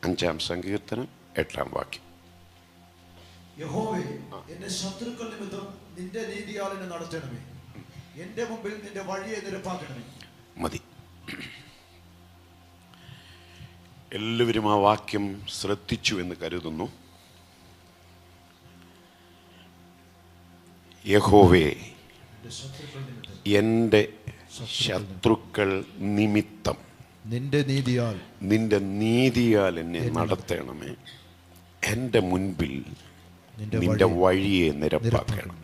5-ാം സങ്കീർത്തനം 8-ാം വാക്യം. യഹോവേ, എന്റെ ശത്രുക്കൾ നിമിത്തം നിന്റെ നീതിയാൽ എന്നെ നടത്തണമേ. എന്റെ മുമ്പിൽ നിന്റെ വഴിയെ നിരപ്പാക്കണമേ. മതി. എല്ലാവരും ആ വാക്യം ശ്രദ്ധിച്ചു എന്ന് കരുതുന്നു. യഹോവേ, എൻ്റെ ശത്രുക്കൾ നിമിത്തം നിന്റെ നീതിയാൽ എന്നെ നടത്തണമേ. എൻ്റെ മുൻപിൽ നിന്റെ വഴിയെ നിരപ്പാക്കണം.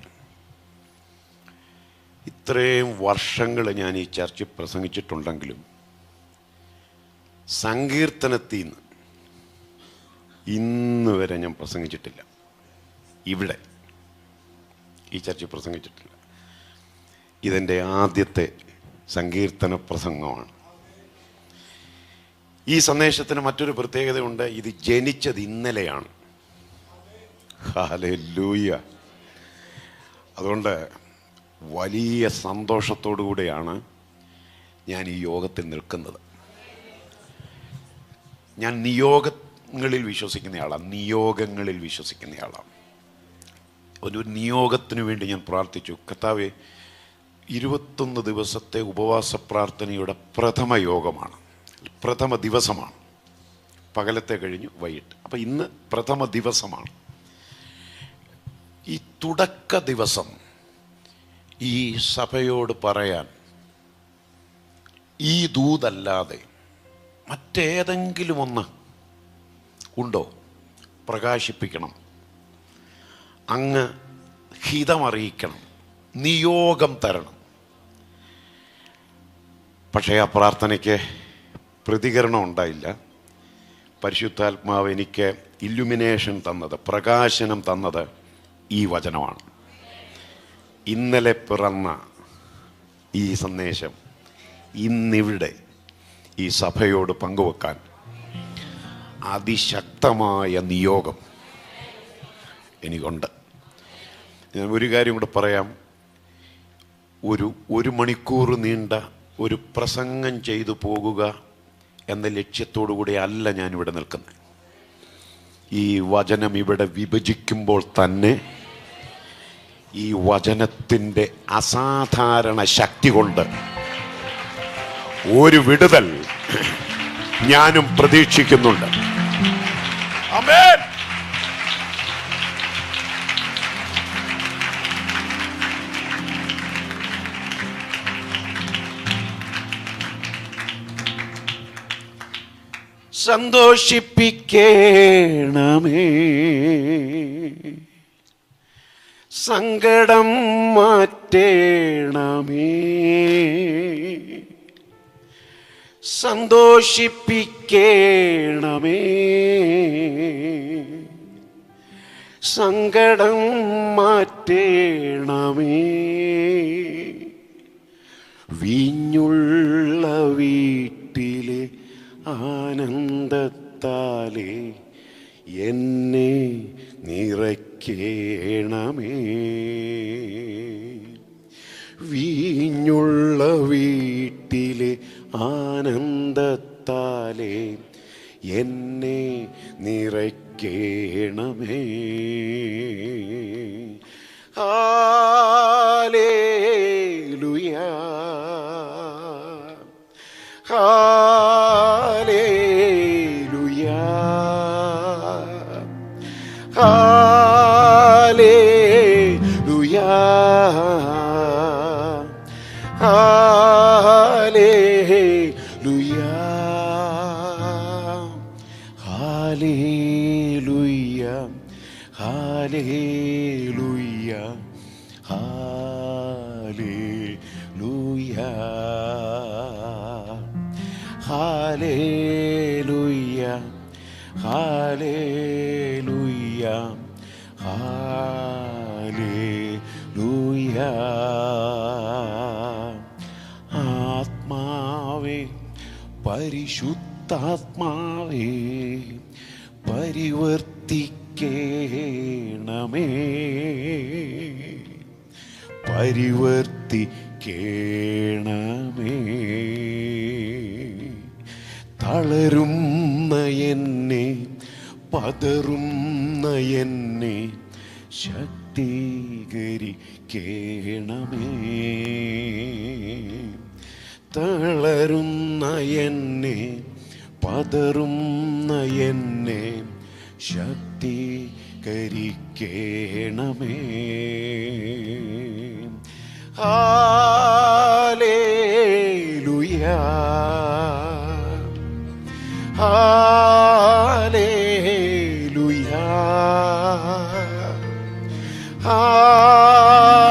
ഇത്രയും വർഷങ്ങൾ ഞാൻ ഈ ചർച്ചിൽ പ്രസംഗിച്ചിട്ടുണ്ടെങ്കിലും സങ്കീർത്തനത്തിൽ നിന്ന് ഇന്ന് വരെ ഞാൻ പ്രസംഗിച്ചിട്ടില്ല. ഇവിടെ ഈ ചർച്ചിൽ പ്രസംഗിച്ചിട്ടില്ല. ഇതെൻ്റെ ആദ്യത്തെ സങ്കീർത്തന പ്രസംഗമാണ്. ഈ സന്ദേശത്തിന് മറ്റൊരു പ്രത്യേകതയുണ്ട്. ഇത് ജനിച്ചത് ഇന്നലെയാണ്. ഹല്ലേലൂയ. അതുകൊണ്ട് വലിയ സന്തോഷത്തോടു കൂടെയാണ് ഞാൻ ഈ യോഗത്തിൽ നിൽക്കുന്നത്. ഞാൻ നിയോഗങ്ങളിൽ വിശ്വസിക്കുന്നയാളാണ്. ഒരു നിയോഗത്തിനു വേണ്ടി ഞാൻ പ്രാർത്ഥിച്ചു. കർത്താവേ, 21 ദിവസത്തെ ഉപവാസ പ്രാർത്ഥനയുടെ പ്രഥമ യോഗമാണ്, പ്രഥമ ദിവസമാണ്. പകലത്തെ കഴിഞ്ഞു വൈകിട്ട്. അപ്പം ഇന്ന് പ്രഥമ ദിവസമാണ്. ഈ തുടക്ക ദിവസം ഈ സഭയോട് പറയാൻ ഈ ദൂതല്ലാതെ മറ്റേതെങ്കിലും ഒന്ന് ഉണ്ടോ? പ്രകാശിപ്പിക്കണം, അങ്ങ് ഹിതമറിയിക്കണം, നിയോഗം തരണം. പക്ഷേ ആ പ്രാർത്ഥനയ്ക്ക് പ്രതികരണം ഉണ്ടായില്ല. പരിശുദ്ധാത്മാവ് എനിക്ക് ഇല്ലുമിനേഷൻ തന്നത്, പ്രകാശനം തന്നത് ഈ വചനമാണ്. ഇന്നലെ പിറന്ന ഈ സന്ദേശം ഇന്നിവിടെ ഈ സഭയോട് പങ്കുവെക്കാൻ അതിശക്തമായ നിയോഗം എനിക്കുണ്ട്. ഞാൻ ഒരു കാര്യം കൂടെ പറയാം. ഒരു മണിക്കൂർ നീണ്ട ഒരു പ്രസംഗം ചെയ്തു പോകുക എന്ന ലക്ഷ്യത്തോടു കൂടി അല്ല ഞാനിവിടെ നിൽക്കുന്നത്. ഈ വചനം ഇവിടെ വിഭജിക്കുമ്പോൾ തന്നെ ഈ വചനത്തിൻ്റെ അസാധാരണ ശക്തി കൊണ്ട് ഒരു വിടുതൽ ഞാനും പ്രതീക്ഷിക്കുന്നുണ്ട്. ആമേൻ. സന്തോഷിപ്പിക്കണമേ, സങ്കടം മാറ്റണമേ. സന്തോഷിപ്പിക്കണമേ, സങ്കടം മാറ്റണമേ. വീഞ്ഞുള്ള വീട്ടിലെ ആനന്ദത്താലേ എന്നെ നിറയ്ക്കണമേ. വീഞ്ഞുള്ള വീട്ടിലെ ആനന്ദത്താലേ എന്നെ നിറയ്ക്കണമേ. Hallelujah, hallelujah, hallelujah, hallelujah, hallelujah, hallelujah, hallelujah, hallelujah, hallelujah, hallelujah. ആത്മാവേ, പരിശുദ്ധാത്മാവേ, പരിവർത്തിക്കണമേ, പരിവർത്തിക്കണമേ. തളരുന്ന എന്നെ പതറുന്ന എന്നെ ശക്തീകരിക്കണമേ. തളരുന്ന എന്നെ പതറുന്ന എന്നെ ശക്തീകരിക്കണമേ. Hallelujah hallelujah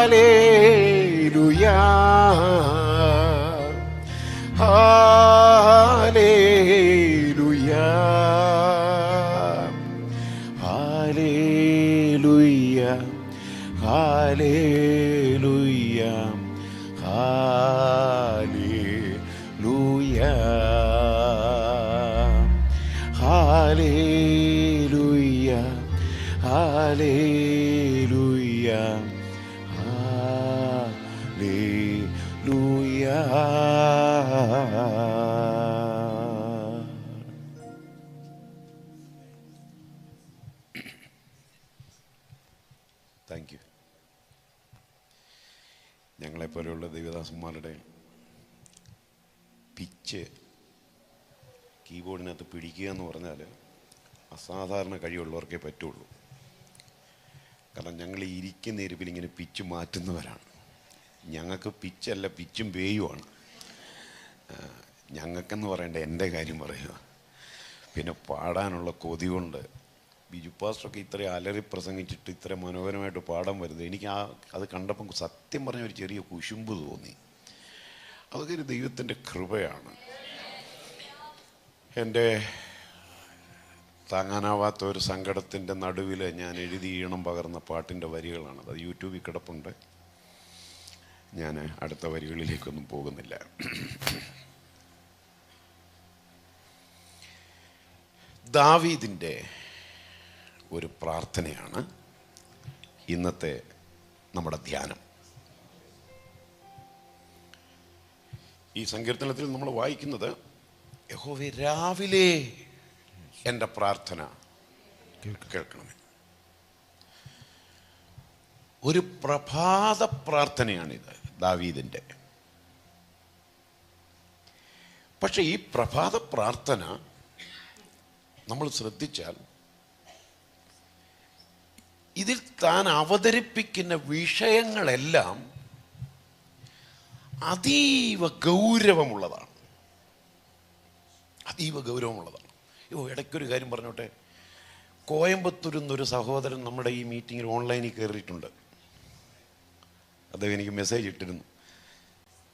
hallelujah hallelujah hallelujah hallelujah hallelujah hallelujah hallelujah hallelujah. Thank you. ഞങ്ങളെപ്പോലെയുള്ള ദൈവദാസന്മാരുടെ പിച്ച് കീബോർഡിനകത്ത് പിടിക്കുക എന്ന് പറഞ്ഞാൽ അസാധാരണ കഴിവുള്ളവർക്കേ പറ്റുള്ളൂ. കാരണം ഞങ്ങൾ ഈ ഇരിക്കുന്ന ഇരിപ്പിൽ ഇങ്ങനെ പിച്ച് മാറ്റുന്നവരാണ്. ഞങ്ങൾക്ക് പിച്ചല്ല, പിച്ചും പേയുമാണ്. ഞങ്ങൾക്കെന്ന് പറയേണ്ട എൻ്റെ കാര്യം പറയുക. പിന്നെ പാടാനുള്ള കൊതി കൊണ്ട് ബിജു പാസ്റ്ററൊക്കെ ഇത്ര അലറി പ്രസംഗിച്ചിട്ട് ഇത്ര മനോഹരമായിട്ട് പാടാൻ വരുന്നത് എനിക്ക് അത് കണ്ടപ്പം സത്യം പറഞ്ഞ ഒരു ചെറിയ കുശുമ്പ് തോന്നി. അതൊക്കെ ഒരു ദൈവത്തിൻ്റെ കൃപയാണ്. എൻ്റെ താങ്ങാനാവാത്ത ഒരു സങ്കടത്തിൻ്റെ നടുവിൽ ഞാൻ എഴുതി ഈണം പകർന്ന പാട്ടിൻ്റെ വരികളാണ്. അത് യൂട്യൂബിൽ കിടപ്പുണ്ട്. ഞാൻ അടുത്ത വരികളിലേക്കൊന്നും പോകുന്നില്ല. ദാവീദിൻ്റെ ഒരു പ്രാർത്ഥനയാണ് ഇന്നത്തെ നമ്മുടെ ധ്യാനം. ഈ സങ്കീർത്തനത്തിൽ നമ്മൾ വായിക്കുന്നത്, യഹോവേ രാവിലെ എൻ്റെ പ്രാർത്ഥന കേൾക്കണമേ. ഒരു പ്രഭാത പ്രാർത്ഥനയാണിത് ദാവീദിൻ്റെ. പക്ഷെ ഈ പ്രഭാത പ്രാർത്ഥന നമ്മൾ ശ്രദ്ധിച്ചാൽ ഇതിൽ താൻ അവതരിപ്പിക്കുന്ന വിഷയങ്ങളെല്ലാം അതീവ ഗൗരവമുള്ളതാണ്. അതീവ ഗൗരവമുള്ളതാണ്. ഇടയ്ക്കൊരു കാര്യം പറഞ്ഞോട്ടെ. കോയമ്പത്തൂരിൽ നിന്നൊരു സഹോദരൻ നമ്മുടെ ഈ മീറ്റിങ്ങിൽ ഓൺലൈനിൽ കയറിയിട്ടുണ്ട്. അദ്ദേഹം എനിക്ക് മെസ്സേജ് ഇട്ടിരുന്നു.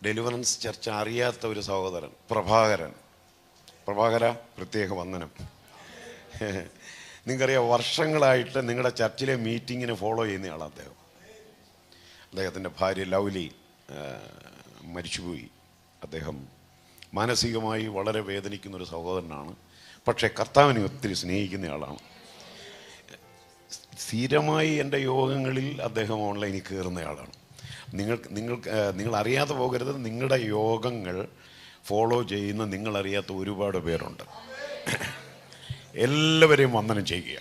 ഡെലിവറൻസ് ചർച്ച അറിയാത്ത ഒരു സഹോദരൻ പ്രഭാകര പ്രത്യേക വന്ദനം. നിങ്ങൾക്കറിയാം, വർഷങ്ങളായിട്ട് നിങ്ങളുടെ ചർച്ചിലെ മീറ്റിങ്ങിന് ഫോളോ ചെയ്യുന്നയാളാണ് അദ്ദേഹം. അദ്ദേഹത്തിൻ്റെ ഭാര്യ ലൗലി മരിച്ചുപോയി. അദ്ദേഹം മാനസികമായി വളരെ വേദനിക്കുന്നൊരു സഹോദരനാണ്. പക്ഷേ കർത്താവിനെ ഒത്തിരി സ്നേഹിക്കുന്നയാളാണ്. സ്ഥിരമായി എൻ്റെ യോഗങ്ങളിൽ അദ്ദേഹം ഓൺലൈനിൽ കയറുന്നയാളാണ്. നിങ്ങൾ അറിയാതെ പോകരുത്. നിങ്ങളുടെ യോഗങ്ങൾ ഫോളോ ചെയ്യുന്ന നിങ്ങളറിയാത്ത ഒരുപാട് പേരുണ്ട്. എല്ലാവരെയും വന്ദനം ചെയ്യുക.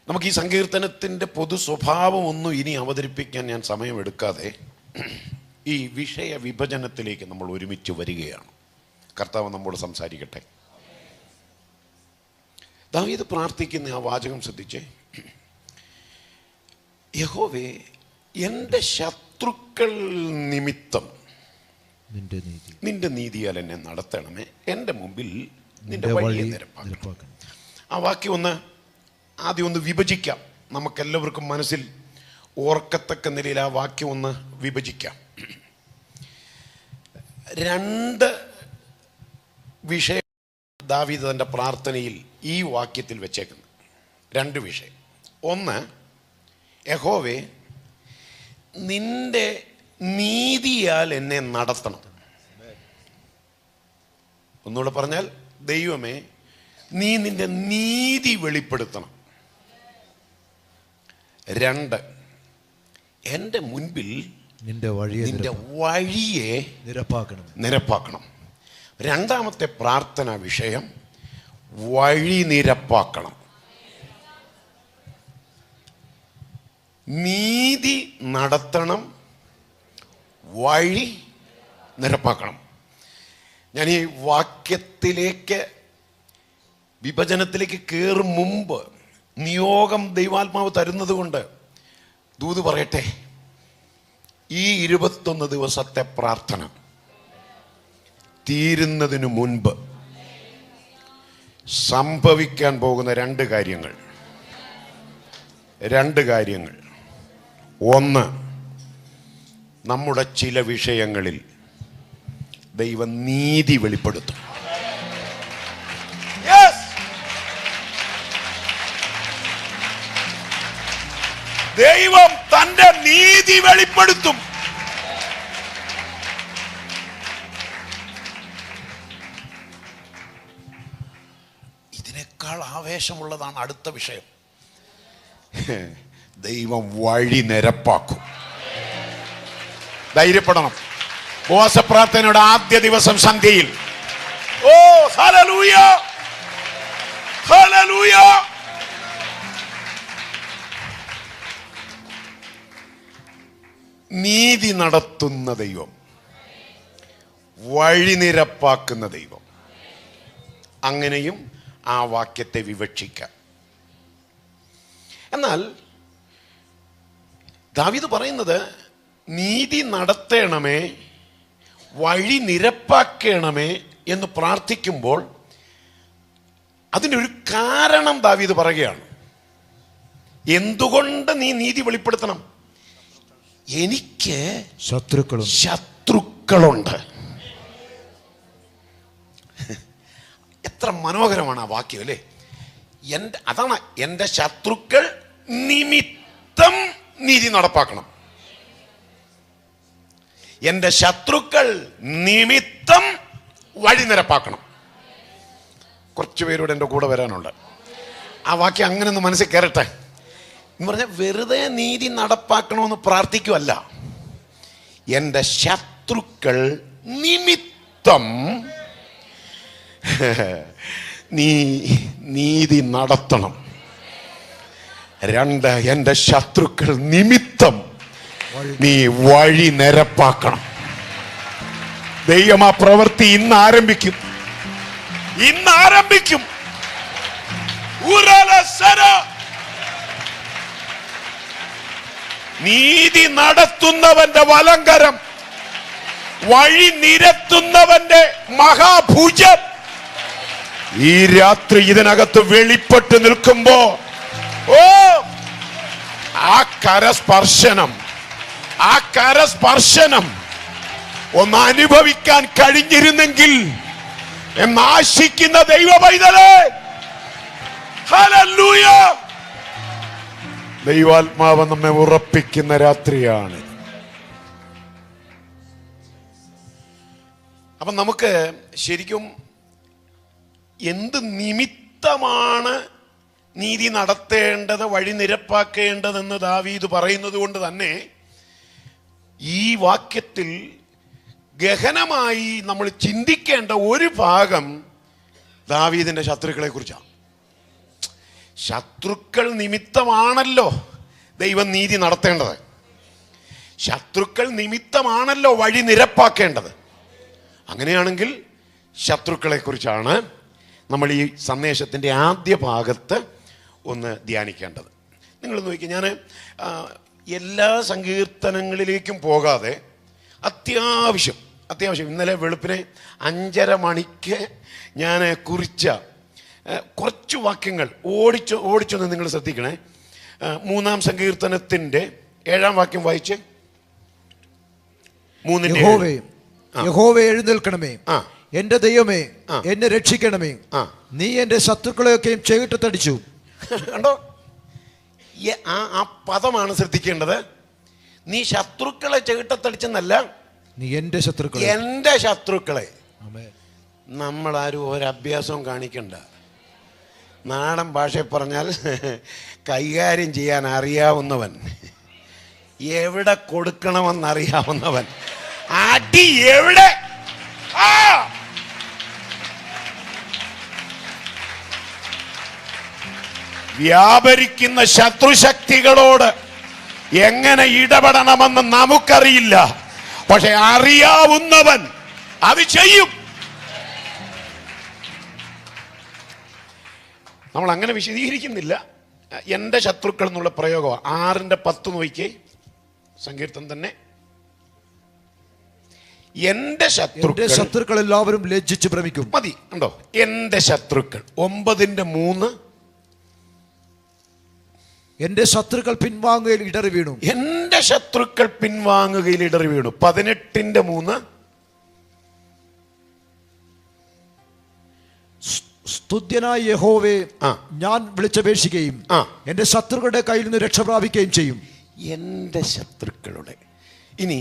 നമുക്ക് ഈ സങ്കീർത്തനത്തിൻ്റെ പൊതു സ്വഭാവം ഒന്നും ഇനി അവതരിപ്പിക്കാൻ ഞാൻ സമയമെടുക്കാതെ ഈ വിഷയ വിഭജനത്തിലേക്ക് നമ്മൾ ഒരുമിച്ച് വരികയാണ്. കർത്താവ് നമ്മോട് സംസാരിക്കട്ടെ. ദാവീദ് പ്രാർത്ഥിക്കുന്ന ആ വാചകം ശ്രദ്ധിച്ചേ. യഹോവേ, എൻ്റെ ശത്രുക്കൾ നിമിത്തം നിന്റെ നീതിയാൽ എന്നെ നടത്തണമേ. എൻ്റെ മുമ്പിൽ നിന്റെ വഴിയെ നിരപ്പാക്കണം. ആ വാക്യം ആദ്യം ഒന്ന് വിഭജിക്കാം. നമുക്കെല്ലാവർക്കും മനസ്സിൽ ഓർക്കത്തക്ക നിലയിൽ ആ വാക്യം ഒന്ന് വിഭജിക്കാം. രണ്ട് വിഷയം ദാവീദ് തൻ്റെ പ്രാർത്ഥനയിൽ ഈ വാക്യത്തിൽ വെച്ചേക്കുന്നു. രണ്ട് വിഷയം. ഒന്ന്, യഹോവേ നിന്റെ നീതിയാൽ എന്നെ നടത്തണം. ഒന്നുകൂടെ പറഞ്ഞാൽ, ദൈവമേ നീ നിന്റെ നീതി വെളിപ്പെടുത്തണം. രണ്ട്, എൻ്റെ മുൻപിൽ നിന്റെ വഴിയെ നിരപ്പാക്കണം. രണ്ടാമത്തെ പ്രാർത്ഥന വിഷയം വഴി നിരപ്പാക്കണം. നീതി നടത്തണം, വഴി നിരപ്പാക്കണം. ഞാൻ ഈ വാക്യത്തിലേക്ക് വിഭജനത്തിലേക്ക് കയറും മുമ്പ് നിയോഗം ദൈവാത്മാവ് തരുന്നത് കൊണ്ട് ദൂത് പറയട്ടെ. ഈ 21 ദിവസത്തെ പ്രാർത്ഥന തീരുന്നതിനു മുൻപ് സംഭവിക്കാൻ പോകുന്ന രണ്ട് കാര്യങ്ങൾ. ഒന്ന്, നമ്മുടെ ചില വിഷയങ്ങളിൽ ദൈവം നീതി വെളിപ്പെടുത്തും. ദൈവം തന്റെ നീതി വെളിപ്പെടുത്തും. ഇതിനേക്കാൾ ആവേശമുള്ളതാണ് അടുത്ത വിഷയം. ദൈവം വഴി നിരപ്പാക്കും. ധൈര്യപ്പെടണം. ഉപവാസപ്രാർത്ഥനയുടെ ആദ്യ ദിവസം സന്ധ്യയിൽ ഓ ഹല്ലേലൂയ ഹല്ലേലൂയ, നീതി നടത്തുന്ന ദൈവം, വഴി നിരപ്പാക്കുന്ന ദൈവം. അങ്ങനെയും ആ വാക്യത്തെ വിവക്ഷിക്കാം. എന്നാൽ ദാവീദ് പറയുന്നത് നീതി നടത്തണമേ, വഴി നിരപ്പാക്കണമേ എന്ന് പ്രാർത്ഥിക്കുമ്പോൾ അതിനൊരു കാരണം ദാവീദ് പറയുകയാണ്. എന്തുകൊണ്ട് നീ നീതി വെളിപ്പെടുത്തണം? എനിക്ക് ശത്രുക്കളുണ്ട്. എത്ര മനോഹരമാണ് ആ വാക്യം അല്ലേ? അതാണ് എൻ്റെ ശത്രുക്കൾ നിമിത്തം നീതി നടപ്പാക്കണം. എൻ്റെ ശത്രുക്കൾ നിമിത്തം വഴി നിരപ്പാക്കണം. കുറച്ച് പേരോട് എൻ്റെ കൂടെ വരാനുണ്ട്. ആ വാക്യം അങ്ങനെ ഒന്ന് മനസ്സിൽ കയറട്ടെ എന്ന് പറഞ്ഞാൽ വെറുതെ നീതി നടപ്പാക്കണമെന്ന് പ്രാർത്ഥിക്കുമല്ല. എൻ്റെ ശത്രുക്കൾ നിമിത്തം നീ നീതി നടത്തണം. രണ്ട്, എൻ്റെ ശത്രുക്കൾ നിമിത്തം നീ വഴി നിരപ്പാക്കണം. ദൈവം ആ പ്രവൃത്തി ഇന്ന് ആരംഭിക്കും. നീതി നടത്തുന്നവന്റെ വലങ്കരം, വഴി നിരത്തുന്നവന്റെ മഹാഭുജം ഈ രാത്രി ഇതിനകത്ത് വെളിപ്പെട്ട് നിൽക്കുമ്പോ ആ കരസ്പർശനം ഒന്ന് അനുഭവിക്കാൻ കഴിഞ്ഞിരുന്നെങ്കിൽ എന്നാശിക്കുന്ന ദൈവ പൈതലേ, ഹല്ലേലൂയ. ദൈവാത്മാവ് നമ്മെ ഉറപ്പിക്കുന്ന രാത്രിയാണ്. അപ്പൊ നമുക്ക് ശരിക്കും എന്ത് നിമിത്തമാണ് നീതി നടത്തേണ്ടത്, വഴി നിരപ്പാക്കേണ്ടതെന്ന് ദാവീദ് പറയുന്നത് കൊണ്ട് തന്നെ ഈ വാക്യത്തിൽ ഗഹനമായി നമ്മൾ ചിന്തിക്കേണ്ട ഒരു ഭാഗം ദാവീദിന്റെ ശത്രുക്കളെ കുറിച്ചാണ്. ശത്രുക്കൾ നിമിത്തമാണല്ലോ ദൈവം നീതി നടത്തേണ്ടത്. ശത്രുക്കൾ നിമിത്തമാണല്ലോ വഴി നിരപ്പാക്കേണ്ടത്. അങ്ങനെയാണെങ്കിൽ ശത്രുക്കളെ കുറിച്ചാണ് നമ്മൾ ഈ സന്ദേശത്തിൻ്റെ ആദ്യ ഭാഗത്ത് ഒന്ന് ധ്യാനിക്കേണ്ടത്. നിങ്ങൾ നോക്കിയാൽ ഞാൻ എല്ലാ സങ്കീർത്തനങ്ങളിലേക്കും പോകാതെ അത്യാവശ്യം ഇന്നലെ വെളുപ്പിനെ 5:30 മണിക്ക് ഞാൻ കുറിച്ച കുറച്ച് വാക്യങ്ങൾ ഓടിച്ചൊന്ന് നിങ്ങൾ ശ്രദ്ധിക്കണേ. 3-ാം സങ്കീർത്തനത്തിൻ്റെ 7-ാം വാക്യം വായിച്ച്. യഹോവേ എഴുന്നേൽക്കണമേ, എന്റെ ദൈവമേ എന്നെ രക്ഷിക്കണമേ, നീ എന്റെ ശത്രുക്കളെയൊക്കെയും ചെകിട്ടത്തടിച്ചു. കണ്ടോ, ആ പദമാണ് ശ്രദ്ധിക്കേണ്ടത്. നീ ശത്രുക്കളെ ചെകിട്ടത്തടിച്ചെന്നല്ല, നീ എന്റെ ശത്രുക്കളെ. നമ്മളാരും ഒരഭ്യാസവും കാണിക്കണ്ട. നാടൻ ഭാഷയിൽ പറഞ്ഞാൽ കൈകാര്യം ചെയ്യാൻ അറിയാവുന്നവൻ, എവിടെ കൊടുക്കണമെന്നറിയാവുന്നവൻ, അടി എവിടെ വ്യാപരിക്കുന്ന ശത്രുശക്തികളോട് എങ്ങനെ ഇടപെടണമെന്ന് നമുക്കറിയില്ല. പക്ഷെ അറിയാവുന്നവൻ അത് ചെയ്യും. നമ്മൾ അങ്ങനെ വിശദീകരിക്കുന്നില്ല. എൻ്റെ ശത്രുക്കൾ എന്നുള്ള പ്രയോഗമാണ്. 6:10 നോക്കിക്കേ, സങ്കീർത്തനം തന്നെ. എൻ്റെ ശത്രുക്കൾ എല്ലാവരും ലജ്ജിച്ച് ഭ്രമിക്കും. മതി, ഉണ്ടോ? എൻ്റെ ശത്രുക്കൾ. 9:3 എന്റെ ശത്രുക്കൾ പിൻവാങ്ങുകയിൽ ഇടറി വീണു. എന്റെ ശത്രുക്കൾ പിൻവാങ്ങുകയിൽ ഇടറി വീണു. 18:3 സ്തുത്യനായ യഹോവേ, ഞാൻ വിളിച്ചപേക്ഷിക്കുകയും എന്റെ ശത്രുക്കളുടെ കയ്യിൽ നിന്ന് രക്ഷ പ്രാപിക്കുകയും ചെയ്യും. എന്റെ ശത്രുക്കളുടെ. ഇനി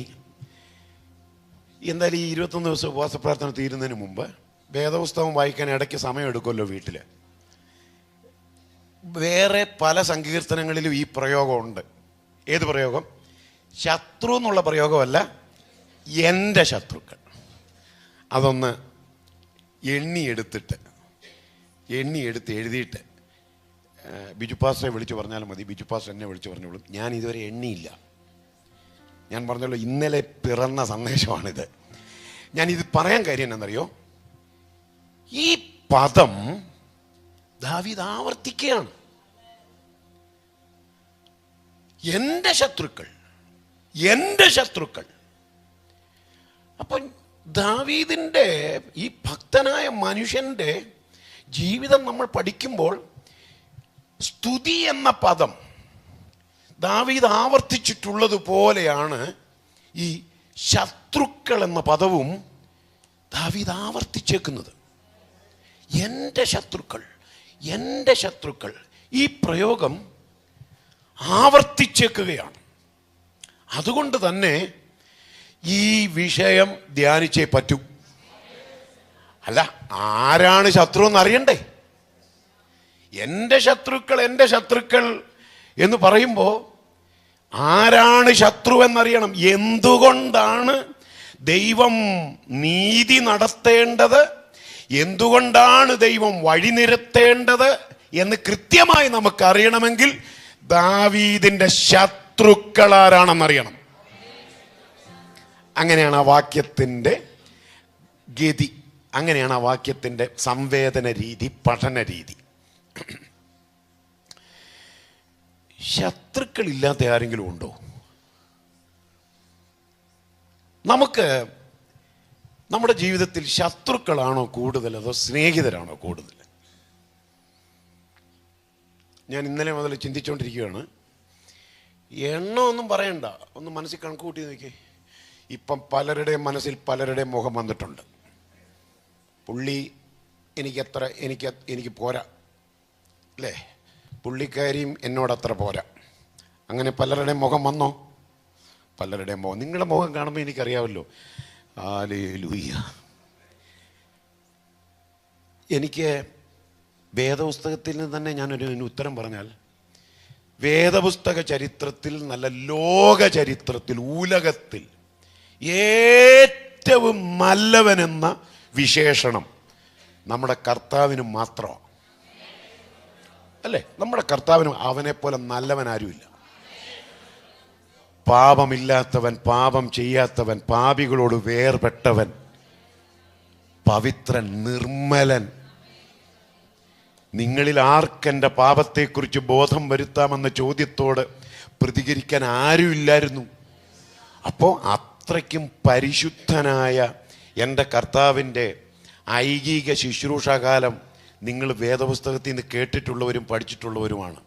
എന്തായാലും ഈ 21 ദിവസം ഉപവാസ പ്രാർത്ഥന തീരുന്നതിന് മുമ്പ് വേദപുസ്തകം വായിക്കാൻ ഇടയ്ക്ക് സമയം എടുക്കുമല്ലോ വീട്ടില്. വേറെ പല സങ്കീർത്തനങ്ങളിലും ഈ പ്രയോഗമുണ്ട്. ഏത് പ്രയോഗം? ശത്രു എന്നുള്ള പ്രയോഗമല്ല, എൻ്റെ ശത്രുക്കൾ. അതൊന്ന് എണ്ണിയെടുത്ത് എഴുതിയിട്ട് ബിജു പാസ്റ്ററെ വിളിച്ചു പറഞ്ഞാലും മതി. ബിജു പാസ്റ്റർ എന്നെ വിളിച്ചു പറഞ്ഞോളൂ. ഞാൻ ഇതുവരെ എണ്ണിയില്ല. ഞാൻ പറഞ്ഞോളൂ, ഇന്നലെ പിറന്ന സന്ദേശമാണിത്. ഞാനിത് പറയാൻ കാര്യം എന്നറിയോ? ഈ പദം ദാവീദ് ആവർത്തിക്കുകയാണ്. എൻ്റെ ശത്രുക്കൾ, എൻ്റെ ശത്രുക്കൾ. അപ്പം ദാവീദിൻ്റെ ഈ ഭക്തനായ മനുഷ്യൻ്റെ ജീവിതം നമ്മൾ പഠിക്കുമ്പോൾ സ്തുതി എന്ന പദം ദാവീദ് ആവർത്തിച്ചിട്ടുള്ളത് പോലെയാണ് ഈ ശത്രുക്കൾ എന്ന പദവും ദാവീദ് ആവർത്തിച്ചേക്കുന്നത്. എൻ്റെ ശത്രുക്കൾ, എൻ്റെ ശത്രുക്കൾ. ഈ പ്രയോഗം ആവർത്തിച്ചേക്കുകയാണ്. അതുകൊണ്ട് തന്നെ ഈ വിഷയം ധ്യാനിച്ചേ പറ്റൂ. അല്ല, ആരാണ് ശത്രു എന്നറിയണ്ടേ? എൻ്റെ ശത്രുക്കൾ, എൻ്റെ ശത്രുക്കൾ എന്ന് പറയുമ്പോൾ ആരാണ് ശത്രു എന്നറിയണം. എന്തുകൊണ്ടാണ് ദൈവം നീതി നടത്തേണ്ടത്, എന്തുകൊണ്ടാണ് ദൈവം വഴിനിരത്തേണ്ടത് എന്ന് കൃത്യമായി നമുക്കറിയണമെങ്കിൽ ദാവീദിന്റെ ശത്രുക്കൾ ആരാണെന്നറിയണം. അങ്ങനെയാണ് ആ വാക്യത്തിൻ്റെ ഗതി, അങ്ങനെയാണ് ആ വാക്യത്തിൻ്റെ സംവേദന രീതി, പഠന രീതി. ശത്രുക്കളില്ലാത്ത ആരെങ്കിലും ഉണ്ടോ? നമുക്ക് നമ്മുടെ ജീവിതത്തിൽ ശത്രുക്കളാണോ കൂടുതൽ, അതോ സ്നേഹിതരാണോ കൂടുതൽ? ഞാൻ ഇന്നലെ മുതൽ ചിന്തിച്ചുകൊണ്ടിരിക്കുകയാണ്. എണ്ണമൊന്നും പറയണ്ട, ഒന്ന് മനസ്സിൽ കണക്ക് കൂട്ടി നോക്കി. ഇപ്പം പലരുടെയും മനസ്സിൽ പലരുടെയും മുഖം വന്നിട്ടുണ്ട്. പുള്ളി എനിക്ക് പോരാ അല്ലേ, പുള്ളിക്കാരിയും എന്നോടത്ര പോരാ. അങ്ങനെ പലരുടെയും മുഖം വന്നോ? പലരുടെയും മുഖം. നിങ്ങളുടെ മുഖം കാണുമ്പോൾ എനിക്കറിയാമല്ലോ. ഹല്ലേലൂയ. എനിക്ക് വേദപുസ്തകത്തിൽ നിന്ന് തന്നെ ഞാനൊരു ഉത്തരം പറഞ്ഞാൽ, വേദപുസ്തക ചരിത്രത്തിൽ, നല്ല ലോക ചരിത്രത്തിൽ, ഉലകത്തിൽ ഏറ്റവും നല്ലവനെന്ന വിശേഷണം നമ്മുടെ കർത്താവിന് മാത്രമാണ്. അല്ലേ? നമ്മുടെ കർത്താവിനും അവനെ പോലെ നല്ലവൻ ആരുമില്ല. പാപമില്ലാത്തവൻ, പാപം ചെയ്യാത്തവൻ, പാപികളോട് വേർപെട്ടവൻ, പവിത്രൻ, നിർമ്മലൻ. നിങ്ങളിൽ ആർക്കെൻ്റെ പാപത്തെക്കുറിച്ച് ബോധം വരുത്താമെന്ന ചോദ്യത്തോട് പ്രതികരിക്കാൻ ആരുമില്ലായിരുന്നു. അപ്പോൾ അത്രയ്ക്കും പരിശുദ്ധനായ എൻ്റെ കർത്താവിൻ്റെ ഐഹിക ശുശ്രൂഷാകാലം നിങ്ങൾ വേദപുസ്തകത്തിൽ നിന്ന് കേട്ടിട്ടുള്ളവരും പഠിച്ചിട്ടുള്ളവരുമാണ്.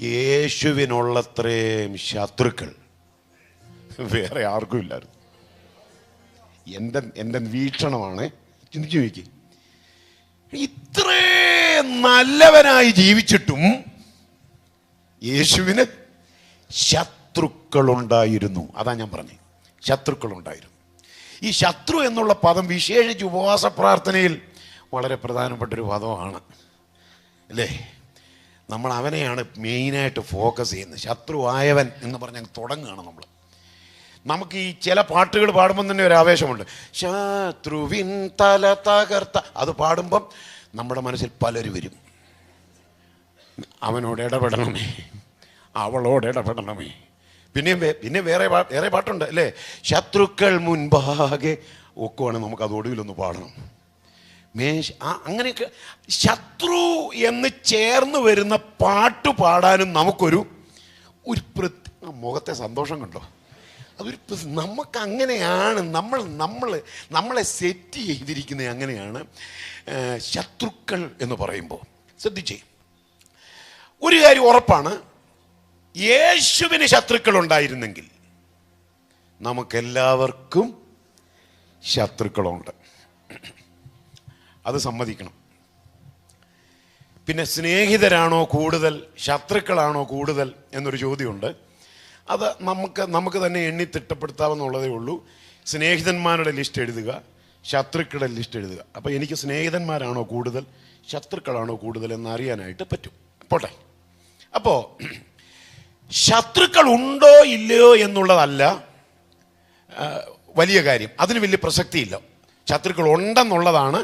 യേശുവിനുള്ളത്രയും ശത്രുക്കൾ വേറെ ആർക്കും ഇല്ലായിരുന്നു. എൻ്റെ വീക്ഷണമാണ്. ചിന്തിച്ചു നോക്കി, ഇത്രേ നല്ലവനായി ജീവിച്ചിട്ടും യേശുവിന് ശത്രുക്കളുണ്ടായിരുന്നു. അതാ ഞാൻ പറഞ്ഞത്, ശത്രുക്കളുണ്ടായിരുന്നു. ഈ ശത്രു എന്നുള്ള പദം വിശേഷിച്ച് ഉപവാസ പ്രാർത്ഥനയിൽ വളരെ പ്രധാനപ്പെട്ടൊരു പദമാണ് അല്ലേ? നമ്മൾ അവനെയാണ് മെയിനായിട്ട് ഫോക്കസ് ചെയ്യുന്നത്. ശത്രുവായവൻ എന്ന് പറഞ്ഞാൽ തുടങ്ങുകയാണ് നമ്മൾ. നമുക്ക് ഈ ചില പാട്ടുകൾ പാടുമ്പം തന്നെ ഒരു ആവേശമുണ്ട്. ശത്രുവിൻ തല തകർത്ത, അത് പാടുമ്പം നമ്മുടെ മനസ്സിൽ പലരും വരും. അവനോട് ഇടപെടണമേ, അവളോട് ഇടപെടണമേ. പിന്നെ വേറെ പാട്ടുണ്ട് അല്ലേ? ശത്രുക്കൾ മുൻപാകെ ഒക്കെയാണ് നമുക്കത് ഒടുവിലൊന്ന് പാടണം. അങ്ങനെയൊക്കെ ശത്രു എന്ന് ചേർന്ന് വരുന്ന പാട്ട് പാടാനും നമുക്കൊരു മുഖത്തെ സന്തോഷം കണ്ടോ? അതൊരു നമുക്ക് അങ്ങനെയാണ് നമ്മളെ സെറ്റ് ചെയ്തിരിക്കുന്നത്. അങ്ങനെയാണ് ശത്രുക്കൾ എന്ന് പറയുമ്പോൾ. ശ്രദ്ധിച്ചേ, ഒരു കാര്യം ഉറപ്പാണ്, യേശുവിന് ശത്രുക്കൾ ഉണ്ടായിരുന്നെങ്കിൽ നമുക്കെല്ലാവർക്കും ശത്രുക്കളുണ്ട്, അത് സമ്മതിക്കണം. പിന്നെ സ്നേഹിതരാണോ കൂടുതൽ, ശത്രുക്കളാണോ കൂടുതൽ എന്നൊരു ചോദ്യമുണ്ട്. അത് നമുക്ക് തന്നെ എണ്ണി തിട്ടപ്പെടുത്താവുന്നുള്ളതേ ഉള്ളൂ. സ്നേഹിതന്മാരുടെ ലിസ്റ്റ് എഴുതുക, ശത്രുക്കളുടെ ലിസ്റ്റ് എഴുതുക. അപ്പോൾ എനിക്ക് സ്നേഹിതന്മാരാണോ കൂടുതൽ, ശത്രുക്കളാണോ കൂടുതൽ എന്നറിയാനായിട്ട് പറ്റും. പോട്ടെ. അപ്പോൾ ശത്രുക്കൾ ഉണ്ടോ ഇല്ലയോ എന്നുള്ളതല്ല വലിയ കാര്യം, അതിന് വലിയ പ്രസക്തിയില്ല. ശത്രുക്കൾ ഉണ്ടെന്നുള്ളതാണ്